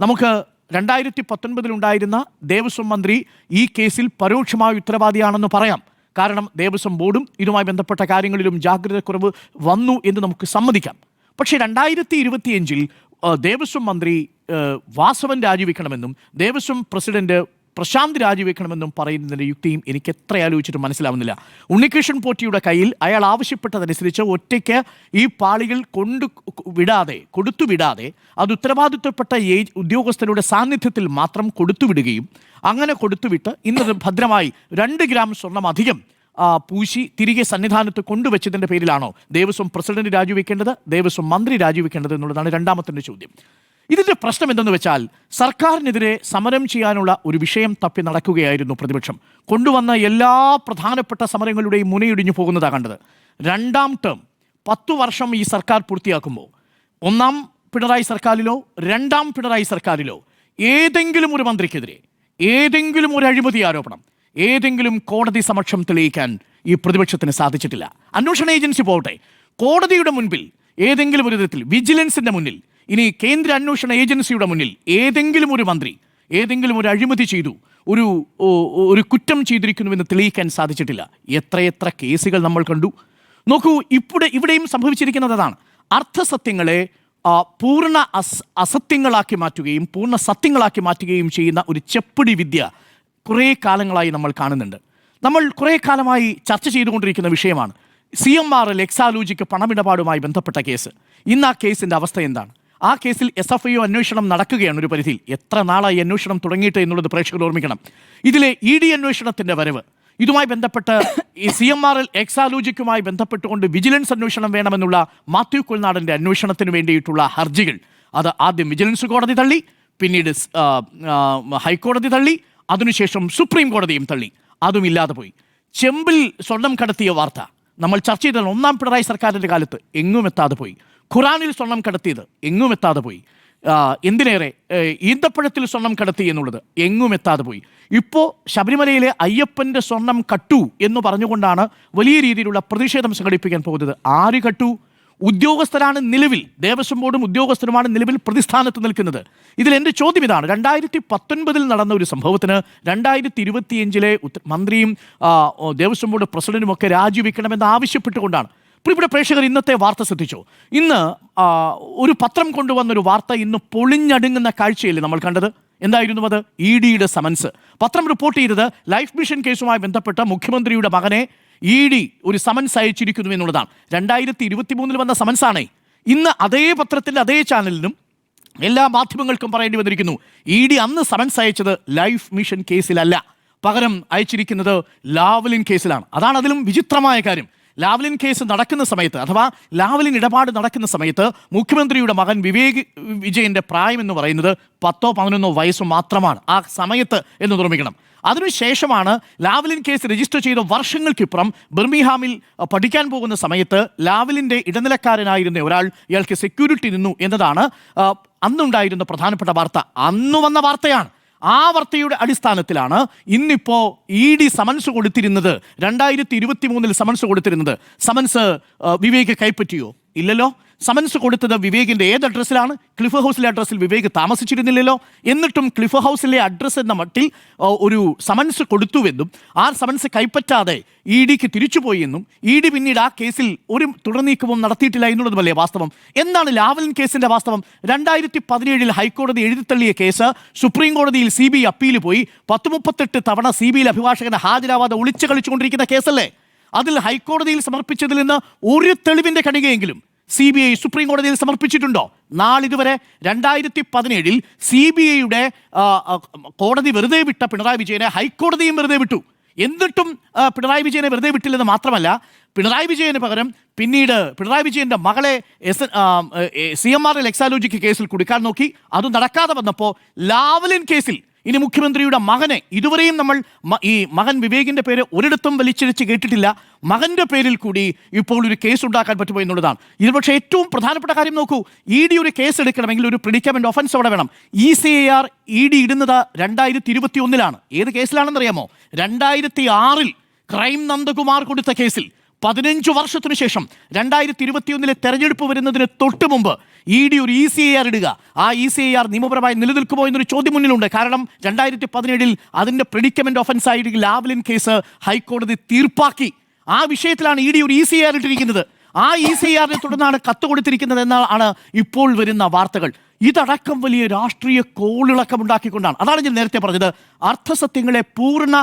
നമുക്ക് 2019 ദേവസ്വം മന്ത്രി ഈ കേസിൽ പരോക്ഷമായ ഉത്തരവാദിയാണെന്ന് പറയാം. കാരണം ദേവസ്വം ബോർഡും ഇതുമായി ബന്ധപ്പെട്ട കാര്യങ്ങളിലും ജാഗ്രതക്കുറവ് വന്നു എന്ന് നമുക്ക് സമ്മതിക്കാം. പക്ഷേ 2025 ദേവസ്വം മന്ത്രി വാസവൻ രാജിവെക്കണമെന്നും ദേവസ്വം പ്രസിഡന്റ് പ്രശാന്ത് രാജിവെക്കണമെന്നും പറയുന്നതിൻ്റെ യുക്തിയും എനിക്ക് എത്ര ആലോചിച്ചിട്ട് മനസ്സിലാവുന്നില്ല. ഉണ്ണികൃഷ്ണൻ പോറ്റിയുടെ കയ്യിൽ അയാൾ ആവശ്യപ്പെട്ടതനുസരിച്ച് ഒറ്റയ്ക്ക് ഈ പാളികൾ കൊടുത്തുവിടാതെ അത് ഉത്തരവാദിത്വപ്പെട്ട ഉദ്യോഗസ്ഥരുടെ സാന്നിധ്യത്തിൽ മാത്രം കൊടുത്തുവിടുകയും അങ്ങനെ കൊടുത്തുവിട്ട് ഇന്ന് ഭദ്രമായി 2 ഗ്രാം സ്വർണം അധികം പൂശി തിരികെ സന്നിധാനത്ത് കൊണ്ടുവച്ചതിൻ്റെ പേരിലാണോ ദേവസ്വം പ്രസിഡന്റ് രാജിവെക്കേണ്ടത്, ദേവസ്വം മന്ത്രി രാജിവെക്കേണ്ടത് എന്നുള്ളതാണ് രണ്ടാമത്തെ ചോദ്യം. ഇതിൻ്റെ പ്രശ്നം എന്തെന്ന് വെച്ചാൽ സർക്കാരിനെതിരെ സമരം ചെയ്യാനുള്ള ഒരു വിഷയം തപ്പി നടക്കുകയായിരുന്നു പ്രതിപക്ഷം. കൊണ്ടുവന്ന എല്ലാ പ്രധാനപ്പെട്ട സമരങ്ങളുടെയും മുനയിടിഞ്ഞു പോകുന്നതാണ് കണ്ടത്. 2ാം ടേം 10 വർഷം ഈ സർക്കാർ പൂർത്തിയാക്കുമ്പോൾ 1ാം പിണറായി സർക്കാരിലോ 2ാം പിണറായി സർക്കാരിലോ ഏതെങ്കിലും ഒരു മന്ത്രിക്കെതിരെ ഏതെങ്കിലും ഒരു അഴിമതി ആരോപണം ഏതെങ്കിലും കോടതി സമക്ഷം തെളിയിക്കാൻ ഈ പ്രതിപക്ഷത്തിന് സാധിച്ചിട്ടില്ല. അന്വേഷണ ഏജൻസി പോകട്ടെ, കോടതിയുടെ മുൻപിൽ ഏതെങ്കിലും ഒരു വിധത്തിൽ, വിജിലൻസിൻ്റെ മുന്നിൽ, ഇനി കേന്ദ്ര അന്വേഷണ ഏജൻസിയുടെ മുന്നിൽ ഏതെങ്കിലും ഒരു മന്ത്രി ഏതെങ്കിലും ഒരു അഴിമതി ചെയ്തു, ഒരു കുറ്റം ചെയ്തിരിക്കുന്നുവെന്ന് തെളിയിക്കാൻ സാധിച്ചിട്ടില്ല. എത്രയെത്ര കേസുകൾ നമ്മൾ കണ്ടു. നോക്കൂ, ഇവിടെയും സംഭവിച്ചിരിക്കുന്നത് അതാണ്. അർത്ഥസത്യങ്ങളെ പൂർണ്ണ അസത്യങ്ങളാക്കി മാറ്റുകയും പൂർണ്ണ സത്യങ്ങളാക്കി മാറ്റുകയും ചെയ്യുന്ന ഒരു ചെപ്പിടി വിദ്യ കുറേ കാലങ്ങളായി നമ്മൾ കാണുന്നുണ്ട്. നമ്മൾ കുറേ കാലമായി ചർച്ച ചെയ്തുകൊണ്ടിരിക്കുന്ന വിഷയമാണ് CMRL എക്സാലോജിക്ക് പണമിടപാടുമായി ബന്ധപ്പെട്ട കേസ്. ഇന്ന് ആ കേസിൻ്റെ അവസ്ഥ എന്താണ്? ആ കേസിൽ SFIO അന്വേഷണം നടക്കുകയാണ് ഒരു പരിധിയിൽ. എത്ര നാളായി അന്വേഷണം തുടങ്ങിയിട്ട് എന്നുള്ളത് പ്രേക്ഷകർ ഓർമ്മിക്കണം. ഇതിലെ ED അന്വേഷണത്തിൻ്റെ വരവ്, ഇതുമായി ബന്ധപ്പെട്ട് ഈ CMRL എക്സാലോജിക്കുമായി ബന്ധപ്പെട്ടുകൊണ്ട് വിജിലൻസ് അന്വേഷണം വേണമെന്നുള്ള മാത്യു കുൽനാടൻ്റെ അന്വേഷണത്തിന് വേണ്ടിയിട്ടുള്ള ഹർജികൾ, അത് ആദ്യം വിജിലൻസ് കോടതി തള്ളി, പിന്നീട് ഹൈക്കോടതി തള്ളി, അതിനുശേഷം സുപ്രീം കോടതിയും തള്ളി. അതും ഇല്ലാതെ പോയി. ചെമ്പിൽ സ്വർണം കടത്തിയ വാർത്ത നമ്മൾ ചർച്ച ചെയ്തത് 1ാം പിണറായി സർക്കാരിൻ്റെ കാലത്ത് എങ്ങും എത്താതെ പോയി. ഖുറാനിൽ സ്വർണം കടത്തിയത് എങ്ങും എത്താതെ പോയി. എന്തിനേറെ ഈന്തപ്പഴത്തിൽ സ്വർണം കടത്തി എന്നുള്ളത് എങ്ങും എത്താതെ പോയി. ഇപ്പോൾ ശബരിമലയിലെ അയ്യപ്പൻ്റെ സ്വർണം കട്ടു എന്ന് പറഞ്ഞുകൊണ്ടാണ് വലിയ രീതിയിലുള്ള പ്രതിഷേധം സംഘടിപ്പിക്കാൻ പോകുന്നത്. ആര് കട്ടു? ഉദ്യോഗസ്ഥരാണ് നിലവിൽ, ദേവസ്വം ബോർഡും ഉദ്യോഗസ്ഥരുമാണ് നിലവിൽ പ്രതിസ്ഥാനത്ത് നിൽക്കുന്നത്. ഇതിൽ എൻ്റെ ചോദ്യം ഇതാണ്: 2019 നടന്ന ഒരു സംഭവത്തിന് 2025 മന്ത്രിയും ദേവസ്വം ബോർഡ് പ്രസിഡന്റും ഒക്കെ രാജിവെക്കണമെന്ന് ആവശ്യപ്പെട്ടുകൊണ്ടാണ്. ഇവിടെ പ്രേക്ഷകർ ഇന്നത്തെ വാർത്ത ശ്രദ്ധിച്ചു. ഇന്ന് ഒരു പത്രം കൊണ്ടുവന്നൊരു വാർത്ത ഇന്ന് പൊളിഞ്ഞടുങ്ങുന്ന കാഴ്ചയല്ലേ നമ്മൾ കണ്ടത്? എന്തായിരുന്നു അത്? EDയുടെ സമൻസ്. പത്രം റിപ്പോർട്ട് ചെയ്തത് ലൈഫ് മിഷൻ കേസുമായി ബന്ധപ്പെട്ട മുഖ്യമന്ത്രിയുടെ മകനെ ED ഒരു സമൻസ് അയച്ചിരിക്കുന്നു എന്നുള്ളതാണ്. 2023 വന്ന സമൻസാണേ. ഇന്ന് അതേ പത്രത്തിൻ്റെ അതേ ചാനലിനും എല്ലാ മാധ്യമങ്ങൾക്കും പറയേണ്ടി വന്നിരിക്കുന്നു, ED അന്ന് സമൻസ് അയച്ചത് ലൈഫ് മിഷൻ കേസിലല്ല, പകരം അയച്ചിരിക്കുന്നത് ലാവ്ലിൻ കേസിലാണ്. അതാണ് അതിലും വിചിത്രമായ കാര്യം. ലാവ്ലിൻ കേസ് നടക്കുന്ന സമയത്ത്, അഥവാ ലാവ്ലിൻ ഇടപാട് നടക്കുന്ന സമയത്ത് മുഖ്യമന്ത്രിയുടെ മകൻ വിവേക് വിജയന്റെ പ്രായം എന്ന് പറയുന്നത് 10-11 വയസ്സ് മാത്രമാണ് ആ സമയത്ത് എന്ന് നിർമ്മിക്കണം. അതിനുശേഷമാണ് ലാവ്ലിൻ കേസ് രജിസ്റ്റർ ചെയ്ത വർഷങ്ങൾക്കിപ്പുറം ബർമിഹാമിൽ പഠിക്കാൻ പോകുന്ന സമയത്ത് ലാവ്ലിൻ്റെ ഇടനിലക്കാരനായിരുന്ന ഒരാൾ ഇയാൾക്ക് സെക്യൂരിറ്റി നിന്നു എന്നതാണ് അന്നുണ്ടായിരുന്ന പ്രധാനപ്പെട്ട വാർത്ത. അന്ന് വന്ന വാർത്തയാണ്. ആ വാർത്തയുടെ അടിസ്ഥാനത്തിലാണ് ഇന്നിപ്പോൾ ED സമൻസ് കൊടുത്തിരുന്നത്. 2023 സമൻസ് കൊടുത്തിരുന്നത്. സമൻസ് വിവേക് കൈപ്പറ്റിയോ? ഇല്ലല്ലോ. സമൻസ് കൊടുത്തത് വിവേകിൻ്റെ ഏത് അഡ്രസ്സിലാണ്? ക്ലിഫ് ഹൗസിലെ അഡ്രസ്സിൽ വിവേക് താമസിച്ചിരുന്നില്ലല്ലോ. എന്നിട്ടും ക്ലിഫ് ഹൗസിലെ അഡ്രസ്സ് എന്ന മട്ടിൽ ഒരു സമൻസ് കൊടുത്തുവെന്നും ആ സമൻസ് കൈപ്പറ്റാതെ EDക്ക് തിരിച്ചുപോയി എന്നും ED പിന്നീട് ആ കേസിൽ ഒരു തുടർനീക്കവും നടത്തിയിട്ടില്ല എന്നുള്ളതുമല്ലേ വാസ്തവം? എന്താണ് ലാവ്ലിൻ കേസിൻ്റെ വാസ്തവം? 2017 ഹൈക്കോടതി എഴുതിത്തള്ളിയ കേസ് സുപ്രീം കോടതിയിൽ CBI അപ്പീൽ പോയി 38 തവണ CBI അഭിഭാഷകന് ഹാജരാവാതെ ഒളിച്ചു കളിച്ചുകൊണ്ടിരിക്കുന്ന കേസല്ലേ? അതിൽ ഹൈക്കോടതിയിൽ സമർപ്പിച്ചതിൽ നിന്ന് ഒരു തെളിവിൻ്റെ കണികയെങ്കിലും CBI സുപ്രീം കോടതിയിൽ സമർപ്പിച്ചിട്ടുണ്ടോ? നാളിതുവരെ 2017 CBIയുടെ കോടതി വെറുതെ വിട്ട പിണറായി വിജയനെ ഹൈക്കോടതിയും വെറുതെ വിട്ടു. എന്നിട്ടും പിണറായി വിജയനെ വെറുതെ വിട്ടില്ലെന്ന് മാത്രമല്ല, പിണറായി വിജയന് പകരം പിന്നീട് പിണറായി വിജയൻ്റെ മകളെ CMRL എക്സാലോജിക്ക് കേസിൽ കൊടുക്കാൻ നോക്കി. അത് നടക്കാതെ വന്നപ്പോൾ ലാവ്ലിൻ കേസിൽ ഇനി മുഖ്യമന്ത്രിയുടെ മകനെ ഇതുവരെയും നമ്മൾ ഈ മകൻ വിവേകിൻ്റെ പേര് ഒരിടത്തും വലിച്ചിഴച്ച് കേട്ടിട്ടില്ല. മകൻ്റെ പേരിൽ കൂടി ഇപ്പോൾ ഒരു കേസ് ഉണ്ടാക്കാൻ പറ്റുമോ എന്നുള്ളതാണ്. ഇത് പക്ഷേ ഏറ്റവും പ്രധാനപ്പെട്ട കാര്യം നോക്കൂ. ED ഒരു കേസ് എടുക്കണമെങ്കിൽ ഒരു പ്രിഡിക്കമെൻ്റ് ഒഫൻസ് അവിടെ വേണം. ECIR ED ഇടുന്നത് 2021 ഏത് കേസിലാണെന്നറിയാമോ? 2006 ക്രൈം നന്ദകുമാർ കൊടുത്ത കേസിൽ 15 വർഷത്തിനു ശേഷം 2021 തെരഞ്ഞെടുപ്പ് വരുന്നതിന് തൊട്ട് മുമ്പ് ED ഒരു ECIR ഇടുക. ആ ECIR നിയമപരമായി നിലനിൽക്കുമോ എന്നൊരു ചോദ്യം മുന്നിലുണ്ട്. കാരണം 2017 അതിൻ്റെ പ്രിഡിക്കമെൻ്റ് ഒഫൻസ് ആയിട്ട് ലാവ്ലിൻ കേസ് ഹൈക്കോടതി തീർപ്പാക്കി. ആ വിഷയത്തിലാണ് ED ഒരു ECIR ഇട്ടിരിക്കുന്നത്. ആ ECIRനെ തുടർന്നാണ് കത്ത് കൊടുത്തിരിക്കുന്നത് എന്നാണ് ഇപ്പോൾ വരുന്ന വാർത്തകൾ. ഇതടക്കം വലിയ രാഷ്ട്രീയ കോളിളക്കം ഉണ്ടാക്കിക്കൊണ്ടാണ്. അതാണ് ഞാൻ നേരത്തെ പറഞ്ഞത്, അർത്ഥസത്യങ്ങളെ പൂർണ്ണ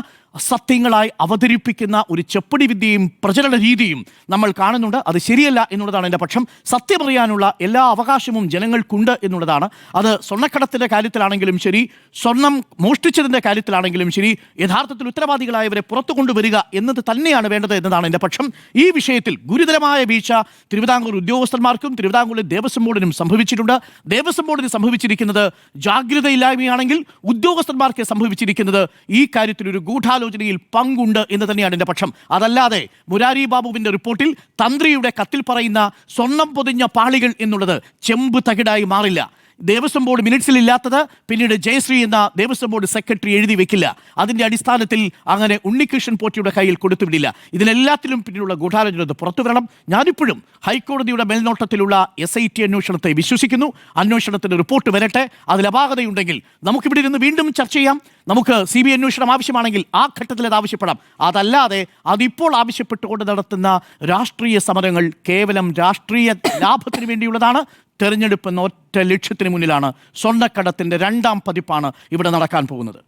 സത്യങ്ങളായി അവതരിപ്പിക്കുന്ന ഒരു ചെപ്പടി വിദ്യയും പ്രചരണ രീതിയും നമ്മൾ കാണുന്നുണ്ട്. അത് ശരിയല്ല എന്നുള്ളതാണ് എൻ്റെ പക്ഷം. സത്യം അറിയാനുള്ള എല്ലാ അവകാശവും ജനങ്ങൾക്കുണ്ട് എന്നുള്ളതാണ്. അത് സ്വർണ്ണക്കടത്തിൻ്റെ കാര്യത്തിലാണെങ്കിലും ശരി, സ്വർണം മോഷ്ടിച്ചതിൻ്റെ കാര്യത്തിലാണെങ്കിലും ശരി, യഥാർത്ഥത്തിൽ ഉത്തരവാദികളായവരെ പുറത്തു കൊണ്ടുവരിക എന്നത് തന്നെയാണ് വേണ്ടത് എന്നതാണ് എൻ്റെ പക്ഷം. ഈ വിഷയത്തിൽ ഗുരുതരമായ വീഴ്ച തിരുവിതാംകൂർ ഉദ്യോഗസ്ഥന്മാർക്കും തിരുവിതാംകൂറിലെ ദേവസ്വം ബോർഡിനും സംഭവിച്ചിട്ടുണ്ട്. ദേവസ്വം ബോർഡിന് സംഭവിച്ചിരിക്കുന്നത് ജാഗ്രതയില്ലായ്മയാണെങ്കിൽ ഉദ്യോഗസ്ഥന്മാർക്ക് സംഭവിച്ചിരിക്കുന്നത് ഈ കാര്യത്തിൽ ഒരു ഗൂഢാലോചനയിൽ പങ്കുണ്ട് എന്ന് തന്നെയാണ് എൻ്റെ പക്ഷം. അതല്ലാതെ മുരാരി ബാബുവിൻ്റെ റിപ്പോർട്ടിൽ തന്ത്രിയുടെ കത്തിൽ പറയുന്ന സ്വർണം പൊതിഞ്ഞ പാളികൾ എന്നുള്ളത് ചെമ്പ് തകിടായി മാറില്ല. ദേവസ്വം ബോർഡ് മിനിറ്റ്സിൽ ഇല്ലാത്തത് പിന്നീട് ജയശ്രീ എന്ന ദേവസ്വം ബോർഡ് സെക്രട്ടറി എഴുതി വെക്കില്ല. അതിൻ്റെ അടിസ്ഥാനത്തിൽ അങ്ങനെ ഉണ്ണികൃഷ്ണൻ പോറ്റിയുടെ കയ്യിൽ കൊടുത്തുവിടില്ല. ഇതിനെല്ലാത്തിലും പിന്നിലുള്ള ഗൂഢാലോചന പുറത്തു വരണം. ഞാനിപ്പോഴും ഹൈക്കോടതിയുടെ മേൽനോട്ടത്തിലുള്ള SIT അന്വേഷണത്തെ വിശ്വസിക്കുന്നു. അന്വേഷണത്തിൻ്റെ റിപ്പോർട്ട് വരട്ടെ. അതിൽ അപാകതയുണ്ടെങ്കിൽ നമുക്കിവിടെ ഇരുന്ന് വീണ്ടും ചർച്ച ചെയ്യാം. നമുക്ക് CBI അന്വേഷണം ആവശ്യമാണെങ്കിൽ ആ ഘട്ടത്തിൽ അത് ആവശ്യപ്പെടാം. അതല്ലാതെ അതിപ്പോൾ ആവശ്യപ്പെട്ടുകൊണ്ട് നടത്തുന്ന രാഷ്ട്രീയ സമരങ്ങൾ കേവലം രാഷ്ട്രീയ ലാഭത്തിന് വേണ്ടിയുള്ളതാണ്. തെരഞ്ഞെടുപ്പ് എന്ന ഒറ്റ ലക്ഷ്യത്തിന് മുന്നിലാണ്. സ്വർണ്ണക്കടത്തിൻ്റെ 2ാം പതിപ്പാണ് ഇവിടെ നടക്കാൻ പോകുന്നത്.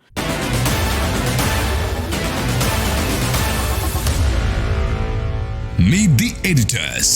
Meet the editors.